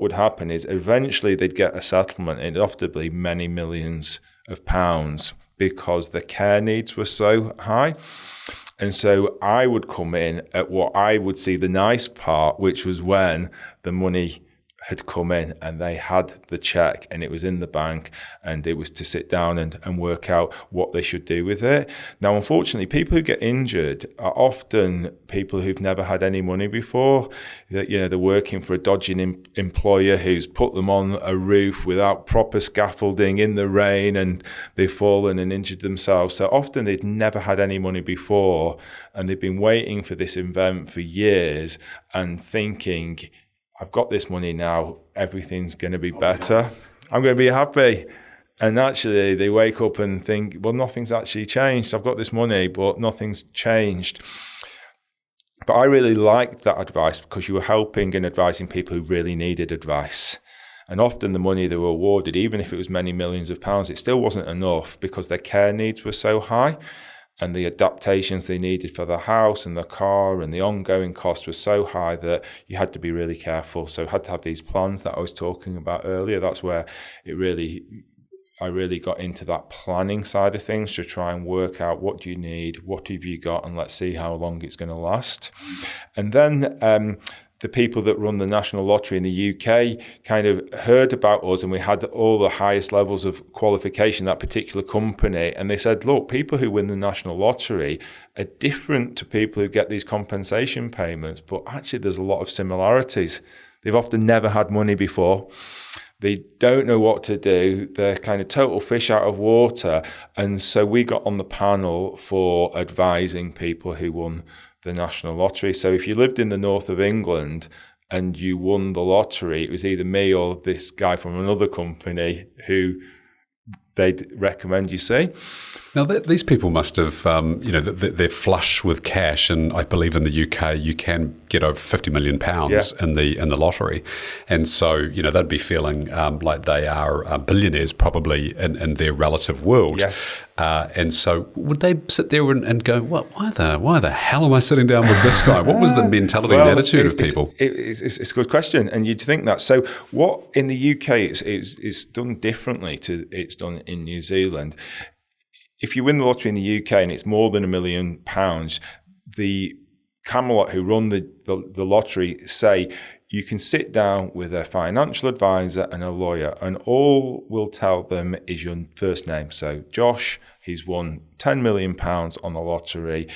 would happen is eventually they'd get a settlement. It'd often be many millions of pounds because the care needs were so high. And so I would come in at what I would see the nice part, which was when the money had come in and they had the check and it was in the bank, and it was to sit down and work out what they should do with it. Now, unfortunately, people who get injured are often people who've never had any money before. They're working for a dodgy employer who's put them on a roof without proper scaffolding in the rain, and they've fallen and injured themselves. So often they'd never had any money before, and they've been waiting for this event for years and thinking, I've got this money now, everything's going to be better. I'm going to be happy. And actually they wake up and think, well, nothing's actually changed. I've got this money, but nothing's changed. But I really liked that advice because you were helping and advising people who really needed advice. And often the money they were awarded, even if it was many millions of pounds, it still wasn't enough because their care needs were so high. And the adaptations they needed for the house and the car and the ongoing cost was so high that you had to be really careful. So you had to have these plans that I was talking about earlier. That's where I really got into that planning side of things to try and work out what do you need, what have you got, and let's see how long it's going to last. And then the people that run the National Lottery in the UK kind of heard about us, and we had all the highest levels of qualification, that particular company. And they said, look, people who win the National Lottery are different to people who get these compensation payments, but actually there's a lot of similarities. They've often never had money before. They don't know what to do. They're kind of total fish out of water. And so we got on the panel for advising people who won the National Lottery. So if you lived in the north of England and you won the lottery, it was either me or this guy from another company who they'd recommend you see. Now, these people must have, they're flush with cash, and I believe in the UK you can get over £50 million in the lottery, and so they'd be feeling like they are billionaires probably in their relative world. Yes. And so would they sit there and go, why the hell am I sitting down with this guy? What was the mentality and attitude of people? It's a good question, and you'd think that. So what in the UK it's done differently to it's done in New Zealand. If you win the lottery in the UK and it's more than £1 million, the Camelot who run the lottery say you can sit down with a financial advisor and a lawyer, and all we'll tell them is your first name. So Josh, he's won £10 million on the lottery,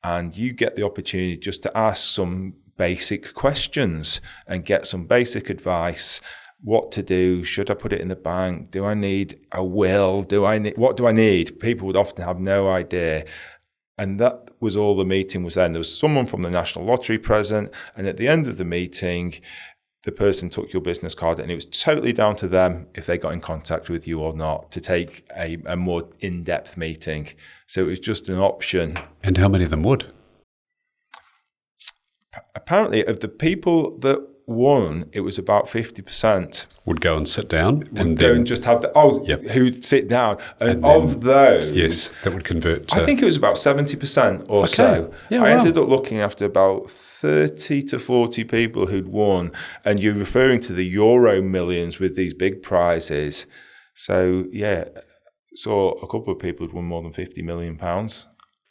and you get the opportunity just to ask some basic questions and get some basic advice. What to do? Should I put it in the bank? Do I need a will? What do I need? People would often have no idea. And that was all the meeting was then. There was someone from the National Lottery present, and at the end of the meeting, the person took your business card, and it was totally down to them if they got in contact with you or not to take a more in-depth meeting. So it was just an option. And how many of them would? Apparently, of the people that won, it was about 50% would go and sit down and then just have who'd sit down, and then, of those, yes, that would convert to, I think it was about 70% or so. Yeah, I ended up looking after about 30 to 40 people who'd won, and you're referring to the Euro millions with these big prizes. So yeah, saw a couple of people who'd won more than £50 million.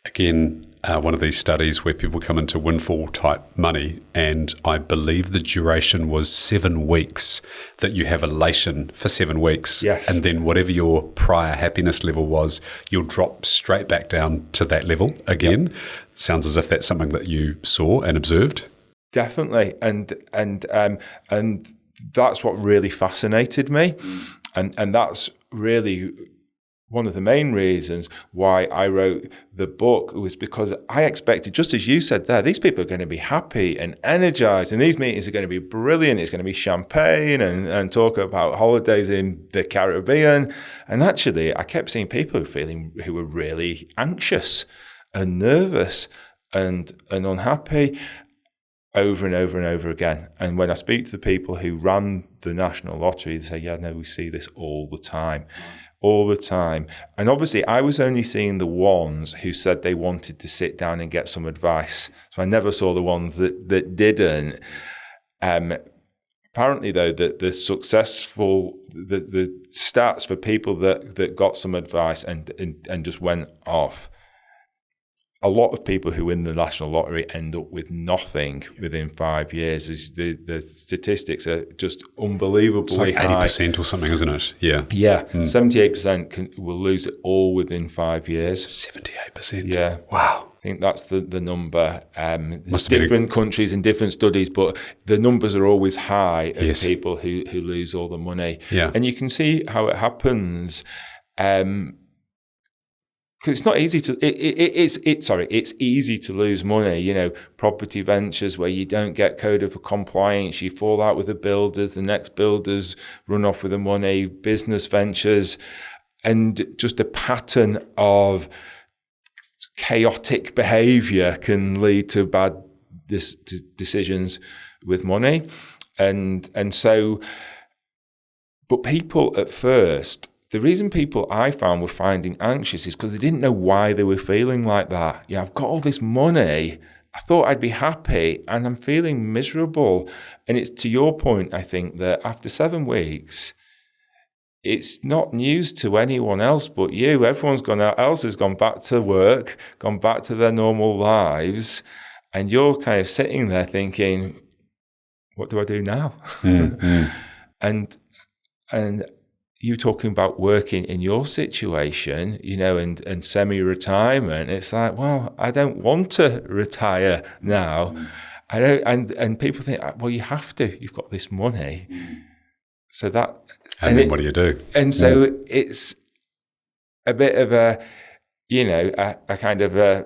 Again, one of these studies where people come into windfall type money, and I believe the duration was 7 weeks, that you have elation for 7 weeks. Yes. And then whatever your prior happiness level was, you'll drop straight back down to that level again. Yep. Sounds as if that's something that you saw and observed. Definitely. And that's what really fascinated me. And that's really one of the main reasons why I wrote the book, was because I expected, just as you said there, these people are going to be happy and energized, and these meetings are going to be brilliant. It's going to be champagne and talk about holidays in the Caribbean. And actually, I kept seeing people who were really anxious and nervous and unhappy over and over and over again. And when I speak to the people who ran the National Lottery, they say, yeah, no, we see this all the time. All the time. And obviously I was only seeing the ones who said they wanted to sit down and get some advice. So I never saw the ones that didn't. Apparently though, that the successful, the stats for people that got some advice and just went off, a lot of people who win the National Lottery end up with nothing within 5 years. The statistics are just unbelievably high. It's like 80% or something, isn't it? Yeah. Yeah. 78% will lose it all within 5 years. 78%? Yeah. Wow. I think that's the number. There's different countries and different studies, but the numbers are always high of people who lose all the money. Yeah. And you can see how it happens. because it's not easy to, it's easy to lose money, you know, property ventures where you don't get code of compliance, you fall out with the builders, the next builders run off with the money, business ventures, and just a pattern of chaotic behavior can lead to bad decisions with money. And so, but people at first, the reason people I found were finding anxious is because they didn't know why they were feeling like that. Yeah, I've got all this money. I thought I'd be happy and I'm feeling miserable. And it's to your point, I think, that after 7 weeks, it's not news to anyone else but you. Everyone's else has gone back to work, gone back to their normal lives. And you're kind of sitting there thinking, what do I do now? Mm-hmm. And you talking about working in your situation, you know, and semi-retirement, it's like, well, I don't want to retire now. Mm. I don't, and people think, well, you have to, you've got this money. So that... And then what do you do? And so it's a bit of a, you know, a kind of a,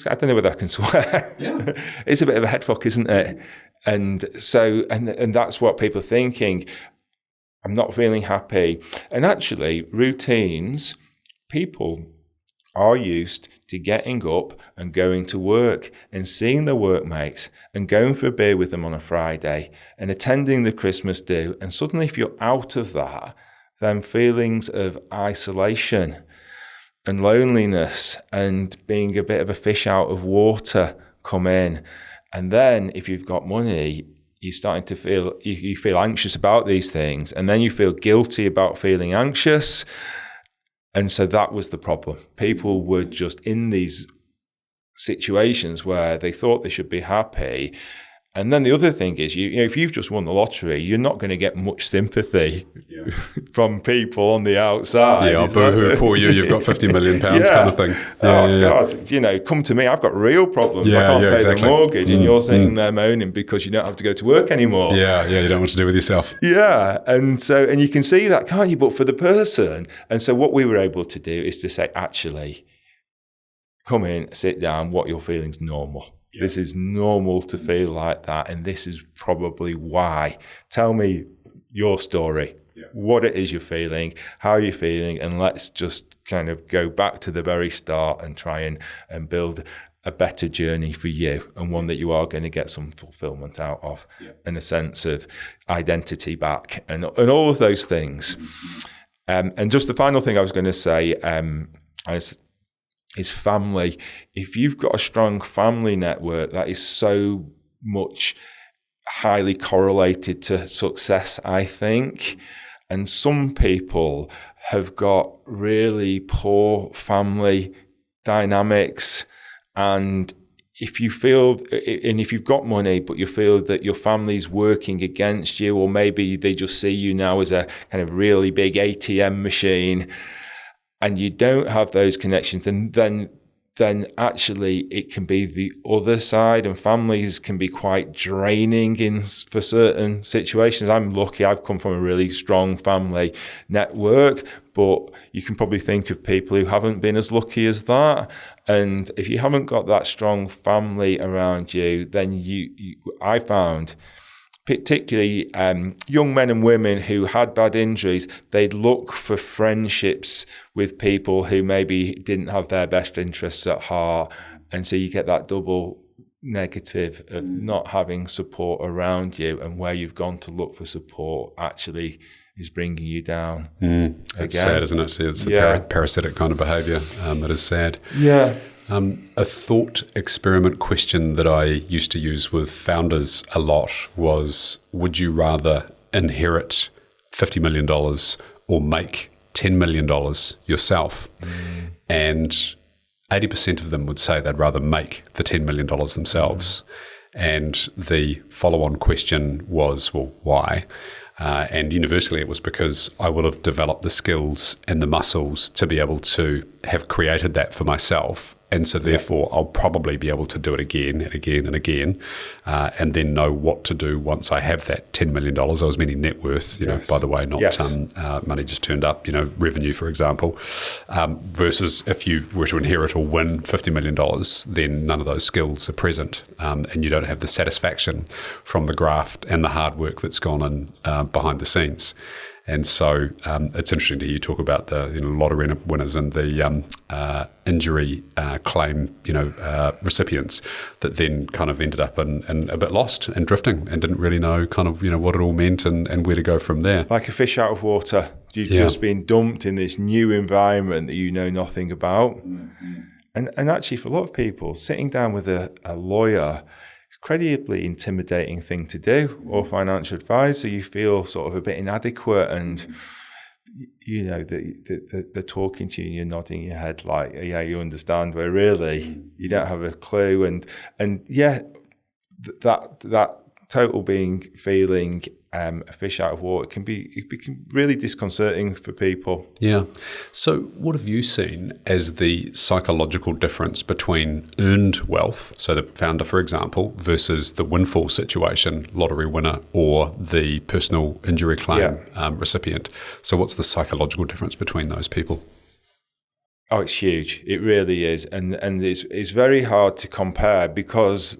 I don't know whether I can swear. Yeah. It's a bit of a head fuck, isn't it? And so, and that's what people are thinking. I'm not feeling happy. And actually, routines, people are used to getting up and going to work and seeing their workmates and going for a beer with them on a Friday and attending the Christmas do. And suddenly, if you're out of that, then feelings of isolation and loneliness and being a bit of a fish out of water come in. And then if you've got money, you're starting to feel, you feel anxious about these things. And then you feel guilty about feeling anxious. And so that was the problem. People were just in these situations where they thought they should be happy. And then the other thing is, you know, if you've just won the lottery, you're not going to get much sympathy from people on the outside. Yeah, boo-hoo, poor you, you've got £50 million kind of thing. God, you know, come to me, I've got real problems. I can't pay the mortgage, and you're sitting there moaning because you don't have to go to work anymore. Yeah, you don't know what to do with yourself. Yeah, and you can see that, can't you? But for the person, and so what we were able to do is to say, actually, come in, sit down, what you're feeling is normal. Yeah. This is normal to feel like that, and this is probably why. Tell me your story, what it is you're feeling, how you're feeling, and let's just kind of go back to the very start and try and build a better journey for you, and one that you are going to get some fulfillment out of, and a sense of identity back, and all of those things. And just the final thing I was going to say is family. If you've got a strong family network, that is so much highly correlated to success, I think. And some people have got really poor family dynamics. And if you've got money, but you feel that your family's working against you, or maybe they just see you now as a kind of really big ATM machine, and you don't have those connections, and then actually it can be the other side, and families can be quite draining for certain situations. I'm lucky, I've come from a really strong family network, but you can probably think of people who haven't been as lucky as that. And if you haven't got that strong family around you, then I found, particularly young men and women who had bad injuries, they'd look for friendships with people who maybe didn't have their best interests at heart. And so you get that double negative of not having support around you, and where you've gone to look for support actually is bringing you down. It's sad, isn't it? It's a parasitic kind of behaviour. It is sad. Yeah. A thought experiment question that I used to use with founders a lot was, would you rather inherit $50 million or make $10 million yourself? And 80% of them would say they'd rather make the $10 million themselves. And the follow-on question was, well, why? And universally it was because I will have developed the skills and the muscles to be able to have created that for myself And so therefore I'll probably be able to do it again and again and again, and then know what to do once I have that $10 million. I was meaning net worth, by the way, not money just turned up, revenue, for example, versus if you were to inherit or win $50 million, then none of those skills are present, and you don't have the satisfaction from the graft and the hard work that's gone in behind the scenes. And so it's interesting to hear you talk about the lottery winners and the injury claim, recipients that then kind of ended up in a bit lost and drifting and didn't really know kind of, what it all meant and where to go from there. Like a fish out of water. You've just been dumped in this new environment that you know nothing about. Mm-hmm. And actually, for a lot of people, sitting down with a lawyer, incredibly intimidating thing to do, or financial advisor. You feel sort of a bit inadequate, and they're talking to you and you're nodding your head like, yeah, you understand, where really you don't have a clue. And that total feeling a fish out of water can be really disconcerting for people. Yeah. So what have you seen as the psychological difference between earned wealth, so the founder, for example, versus the windfall situation, lottery winner, or the personal injury claim recipient? So what's the psychological difference between those people? Oh, it's huge. It really is. And it's very hard to compare because,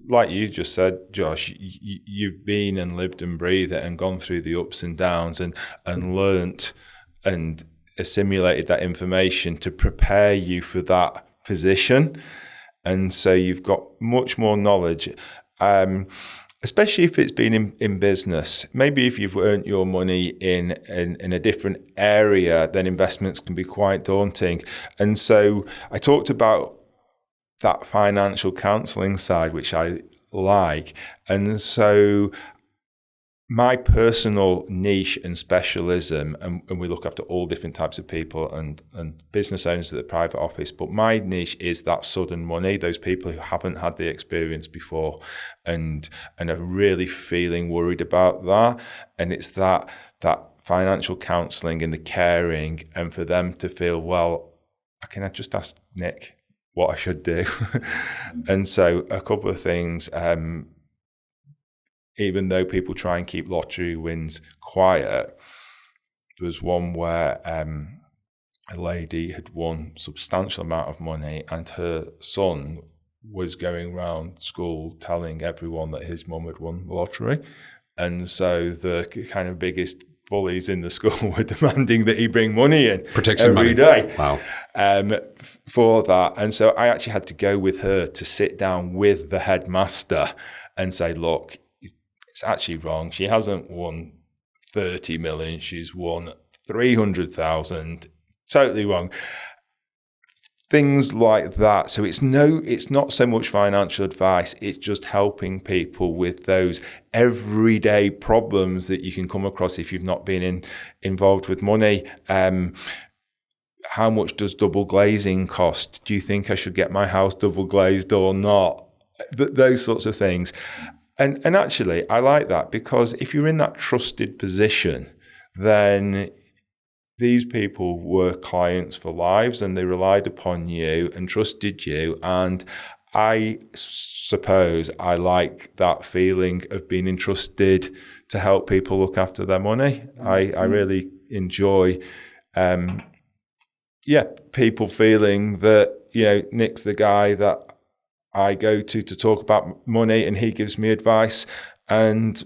like you just said, Josh, you've been and lived and breathed it and gone through the ups and downs and learnt and assimilated that information to prepare you for that position. And so you've got much more knowledge, especially if it's been in business. Maybe if you've earned your money in a different area, then investments can be quite daunting. And so I talked about that financial counselling side, which I like. And so my personal niche and specialism, and we look after all different types of people and business owners at the private office, but my niche is that sudden money, those people who haven't had the experience before and are really feeling worried about that. And it's that financial counselling and the caring, and for them to feel, well, can I just ask Nick what I should do? And so a couple of things, even though people try and keep lottery wins quiet, there was one where a lady had won a substantial amount of money, and her son was going around school telling everyone that his mum had won the lottery. And so the kind of biggest bullies in the school were demanding that he bring money in every day. Wow. For that. And so I actually had to go with her to sit down with the headmaster and say, look, it's actually wrong. She hasn't won 30 million. She's won 300,000. Totally wrong. Things like that. So it's not so much financial advice. It's just helping people with those everyday problems that you can come across if you've not been involved with money. How much does double glazing cost? Do you think I should get my house double glazed or not? Those sorts of things. And actually, I like that, because if you're in that trusted position, then these people were clients for lives and they relied upon you and trusted you. And I suppose I like that feeling of being entrusted to help people look after their money. I really enjoy people feeling that, Nick's the guy that I go to talk about money and he gives me advice, and,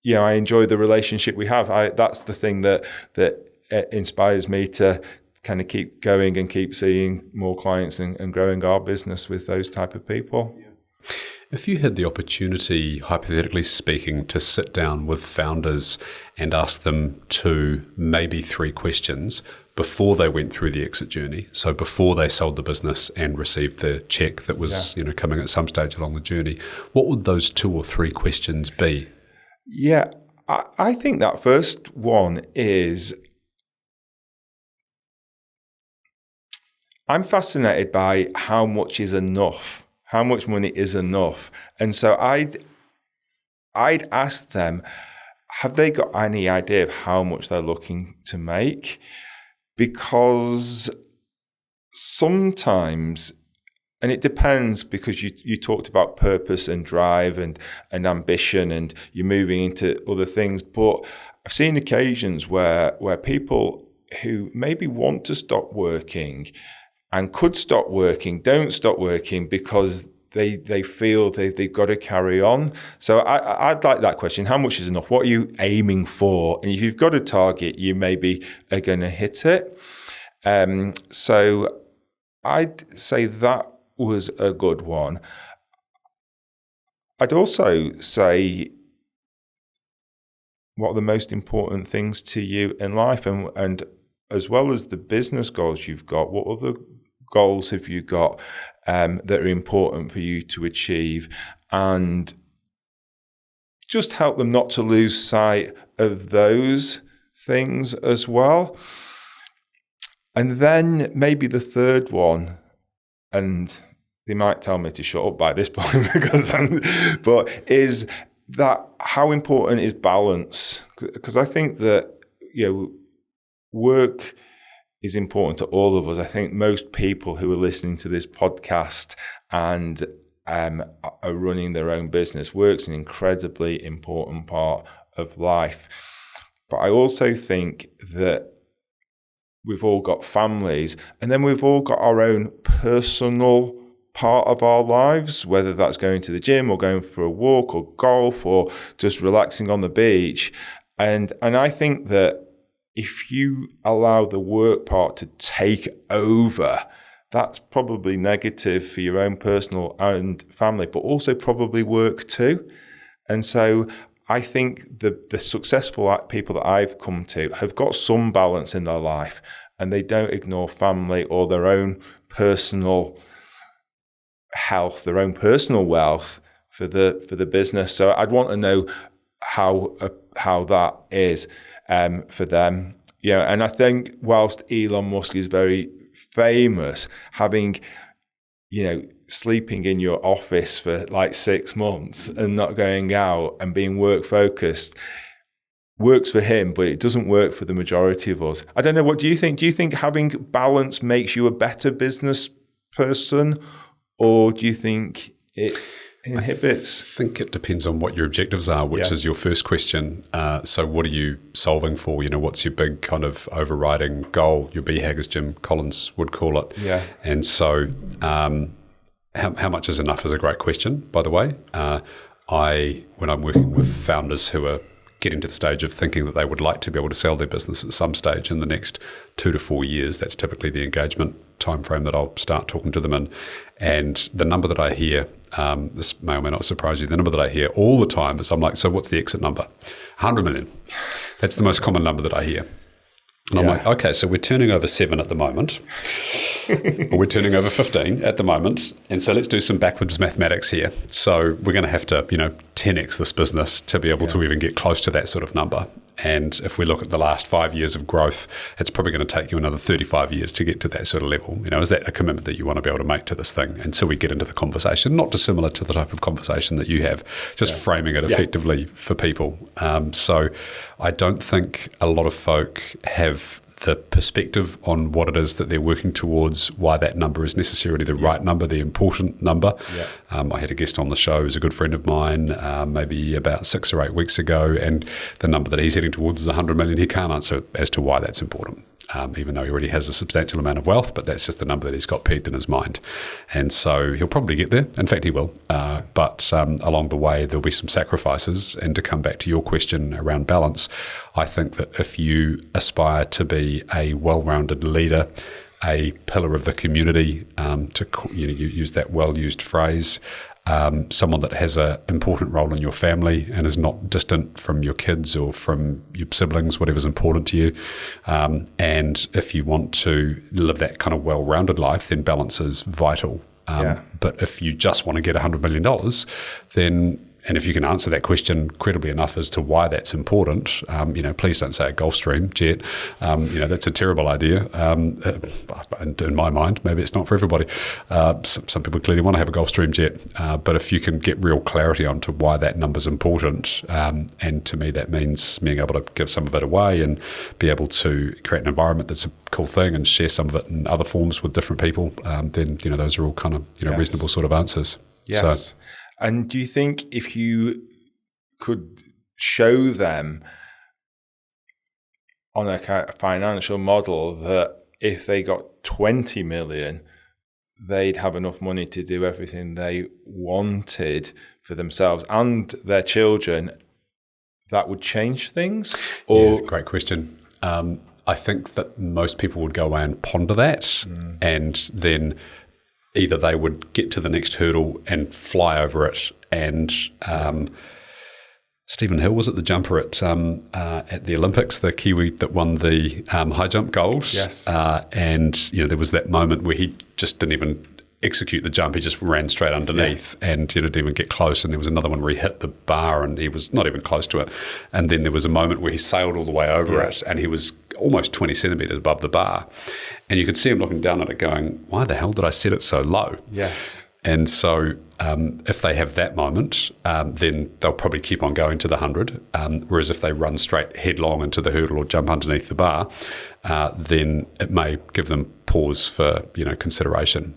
I enjoy the relationship we have. That's the thing that inspires me to kind of keep going and keep seeing more clients and growing our business with those type of people. Yeah. If you had the opportunity, hypothetically speaking, to sit down with founders and ask them to maybe 3 questions before they went through the exit journey, so before they sold the business and received the check that was coming at some stage along the journey, what would those 2 or 3 questions be? Yeah, I think that first one is, I'm fascinated by how much is enough. How much money is enough? And so I'd ask them, have they got any idea of how much they're looking to make? Because sometimes And it depends, because you talked about purpose and drive and ambition, and you're moving into other things. But I've seen occasions where people who maybe want to stop working and could stop working, don't stop working because they feel they've got to carry on. So I'd like that question. How much is enough? What are you aiming for? And if you've got a target, you maybe are going to hit it. So I'd say that was a good one. I'd also say, what are the most important things to you in life? And as well as the business goals you've got, what other goals have you got that are important for you to achieve? And just help them not to lose sight of those things as well. And then maybe the third one, and they might tell me to shut up by this point, but is that how important is balance? Because I think that, work is important to all of us. I think most people who are listening to this podcast and are running their own business, work's an incredibly important part of life. But I also think that we've all got families, and then we've all got our own personal part of our lives, whether that's going to the gym or going for a walk or golf or just relaxing on the beach. And I think that if you allow the work part to take over, that's probably negative for your own personal and family, but also probably work too. And so I think the successful people that I've come to have got some balance in their life, and they don't ignore family or their own personal health, their own personal wealth for the business. So I'd want to know how that is for them. And I think whilst Elon Musk is very famous, having sleeping in your office for like 6 months and not going out and being work focused works for him, but it doesn't work for the majority of us. I don't know. What do you think? Do you think having balance makes you a better business person, or do you think it inhibits? I think it depends on what your objectives are, which is your first question. So what are you solving for? What's your big kind of overriding goal, your BHAG, as Jim Collins would call it. Yeah. And so how much is enough is a great question, by the way. When I'm working with founders who are getting to the stage of thinking that they would like to be able to sell their business at some stage in the next 2 to 4 years, that's typically the engagement timeframe that I'll start talking to them in. And the number that I hear, this may or may not surprise you, the number that I hear all the time is, I'm like, so what's the exit number? 100 million. That's the most common number that I hear. And I'm like, okay, so we're turning over 7 at the moment, or we're turning over 15 at the moment. And so let's do some backwards mathematics here. So we're going to have to, 10x this business to be able to even get close to that sort of number. And if we look at the last 5 years of growth, it's probably going to take you another 35 years to get to that sort of level. Is that a commitment that you want to be able to make to this thing? And so we get into the conversation, not dissimilar to the type of conversation that you have, just framing it effectively for people. So I don't think a lot of folk have the perspective on what it is that they're working towards, why that number is necessarily the right number, the important number. I had a guest on the show who's a good friend of mine, maybe about 6 or 8 weeks ago, and the number that he's heading towards is 100 million. He can't answer as to why that's important, even though he already has a substantial amount of wealth, but that's just the number that he's got pegged in his mind. And so he'll probably get there. In fact, he will. But along the way, there'll be some sacrifices. And to come back to your question around balance, I think that if you aspire to be a well-rounded leader, a pillar of the community, you use that well-used phrase, someone that has an important role in your family and is not distant from your kids or from your siblings, whatever's important to you. And if you want to live that kind of well-rounded life, then balance is vital. But if you just want to get $100 million, then And if you can answer that question credibly enough as to why that's important, please don't say a Gulfstream jet. That's a terrible idea. In my mind, maybe it's not for everybody. Some people clearly want to have a Gulfstream jet. But if you can get real clarity onto why that number's important, and to me that means being able to give some of it away and be able to create an environment that's a cool thing and share some of it in other forms with different people, then those are all kind of reasonable sort of answers. Yes. So, and do you think if you could show them on a kind of financial model that if they got 20 million, they'd have enough money to do everything they wanted for themselves and their children, that would change things? Or great question. I think that most people would go away and ponder that, and then either they would get to the next hurdle and fly over it. And Stephen Hill was at the jumper at the Olympics, the Kiwi that won the high jump gold. Yes. And there was that moment where he just didn't even execute the jump. He just ran straight underneath and didn't even get close. And there was another one where he hit the bar and he was not even close to it. And then there was a moment where he sailed all the way over it and he was almost 20 centimetres above the bar. And you could see him looking down at it going, why the hell did I set it so low? Yes. And so if they have that moment, then they'll probably keep on going to the 100. Whereas if they run straight headlong into the hurdle or jump underneath the bar, then it may give them pause for, consideration.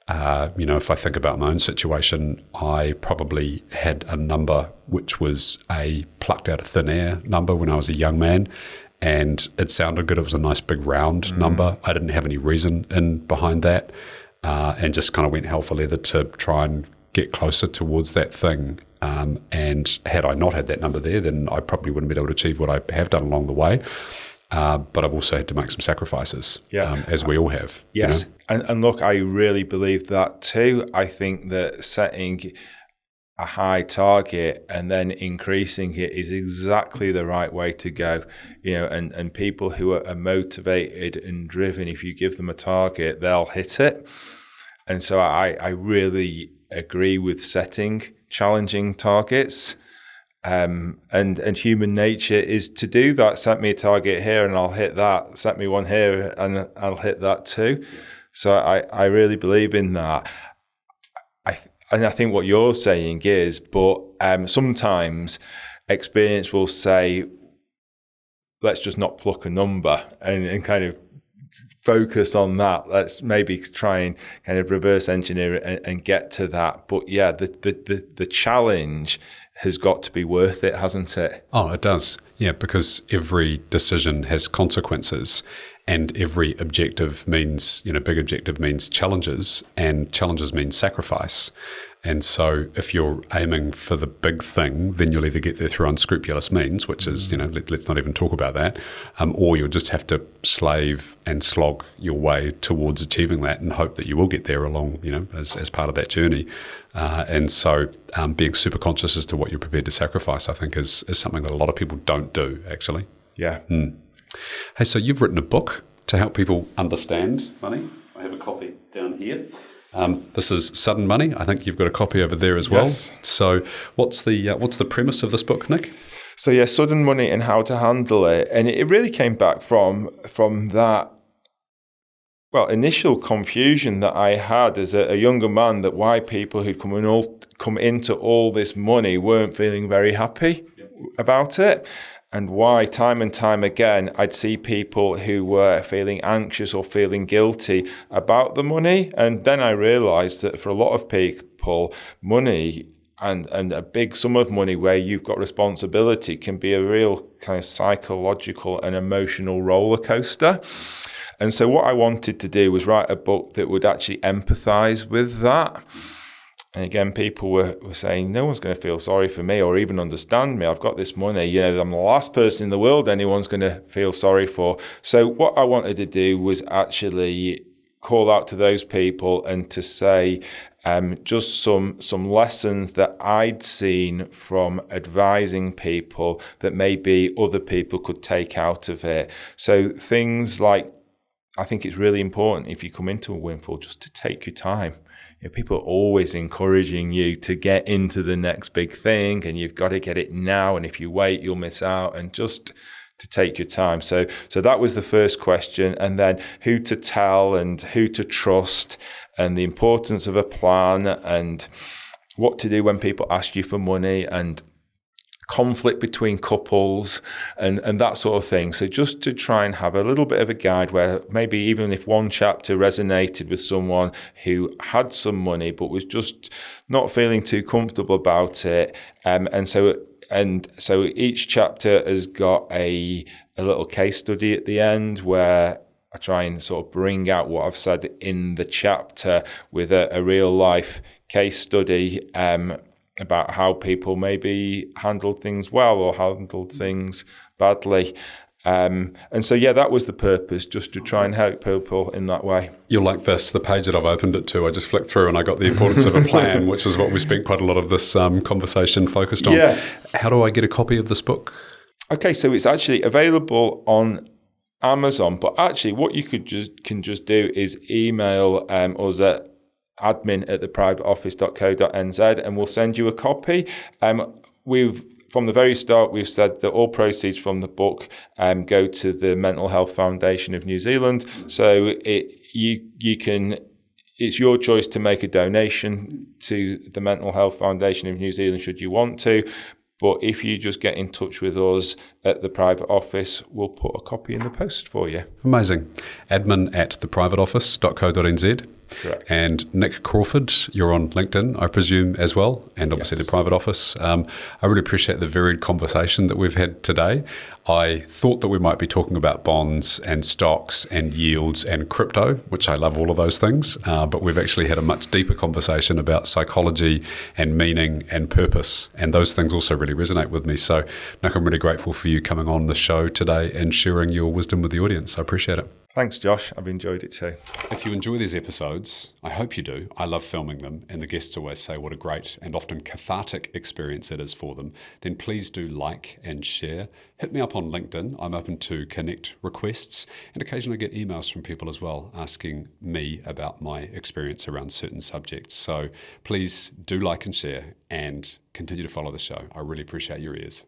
If I think about my own situation, I probably had a number which was a plucked out of thin air number when I was a young man. And it sounded good. It was a nice big round number. I didn't have any reason behind that. And just kind of went hell for leather to try and get closer towards that thing. And had I not had that number there, then I probably wouldn't be able to achieve what I have done along the way. But I've also had to make some sacrifices, as we all have. Yes. And look, I really believe that too. I think that setting a high target and then increasing it is exactly the right way to go. And people who are motivated and driven, if you give them a target, they'll hit it. And so I really agree with setting challenging targets. And human nature is to do that. Set me a target here and I'll hit that. Set me one here and I'll hit that too. So I really believe in that. And I think what you're saying is, but sometimes experience will say, let's just not pluck a number and kind of focus on that. Let's maybe try and kind of reverse engineer it and get to that. But yeah, the challenge has got to be worth it, hasn't it? Oh, it does. Yeah, because every decision has consequences and every objective means, big objective means challenges and challenges mean sacrifice. And so if you're aiming for the big thing, then you'll either get there through unscrupulous means, which is, let's not even talk about that, or you'll just have to slave and slog your way towards achieving that and hope that you will get there along, as part of that journey. And so being super conscious as to what you're prepared to sacrifice, I think, is something that a lot of people don't do, actually. Yeah. Hey, so you've written a book to help people understand money. I have a copy down here. This is Sudden Money. I think you've got a copy over there as well. Yes. So what's the premise of this book, Nick? So yeah, sudden money and how to handle it. And it really came back from that, initial confusion that I had as a younger man, that why people who'd come into all this money weren't feeling very happy about it. And why time and time again, I'd see people who were feeling anxious or feeling guilty about the money. And then I realized that for a lot of people, money and a big sum of money where you've got responsibility can be a real kind of psychological and emotional roller coaster. And so what I wanted to do was write a book that would actually empathize with that. And again, people were saying, no one's going to feel sorry for me or even understand me. I've got this money. I'm the last person in the world anyone's going to feel sorry for. So what I wanted to do was actually call out to those people and to say just some lessons that I'd seen from advising people that maybe other people could take out of it. So things like, I think it's really important if you come into a windfall just to take your time. people are always encouraging you to get into the next big thing, and you've got to get it now. And if you wait, you'll miss out. And just to take your time. So that was the first question. And then who to tell and who to trust, and the importance of a plan, and what to do when people ask you for money, and conflict between couples, and that sort of thing. So just to try and have a little bit of a guide where maybe even if one chapter resonated with someone who had some money but was just not feeling too comfortable about it, and so each chapter has got a little case study at the end where I try and sort of bring out what I've said in the chapter with a real life case study, about how people maybe handled things well or handled things badly. And so, that was the purpose, just to try and help people in that way. You'll like this, the page that I've opened it to, I just flicked through and I got the importance of a plan, which is what we spent quite a lot of this conversation focused on. Yeah. How do I get a copy of this book? Okay, so it's actually available on Amazon, but actually what you can just do is email us at admin@theprivateoffice.co.nz and we'll send you a copy. From the very start, we've said that all proceeds from the book go to the Mental Health Foundation of New Zealand. So it's your choice to make a donation to the Mental Health Foundation of New Zealand should you want to. But if you just get in touch with us at the private office, we'll put a copy in the post for you. Amazing. admin@theprivateoffice.co.nz. Correct. And Nick Crawford, you're on LinkedIn, I presume, as well, and obviously the private office. I really appreciate the varied conversation that we've had today. I thought that we might be talking about bonds and stocks and yields and crypto, which I love all of those things, but we've actually had a much deeper conversation about psychology and meaning and purpose, and those things also really resonate with me. So, Nick, I'm really grateful for you coming on the show today and sharing your wisdom with the audience. I appreciate it. Thanks, Josh. I've enjoyed it too. If you enjoy these episodes, I hope you do. I love filming them, and the guests always say what a great and often cathartic experience it is for them. Then please do like and share. Hit me up on LinkedIn. I'm open to connect requests, and occasionally I get emails from people as well asking me about my experience around certain subjects. So please do like and share and continue to follow the show. I really appreciate your ears.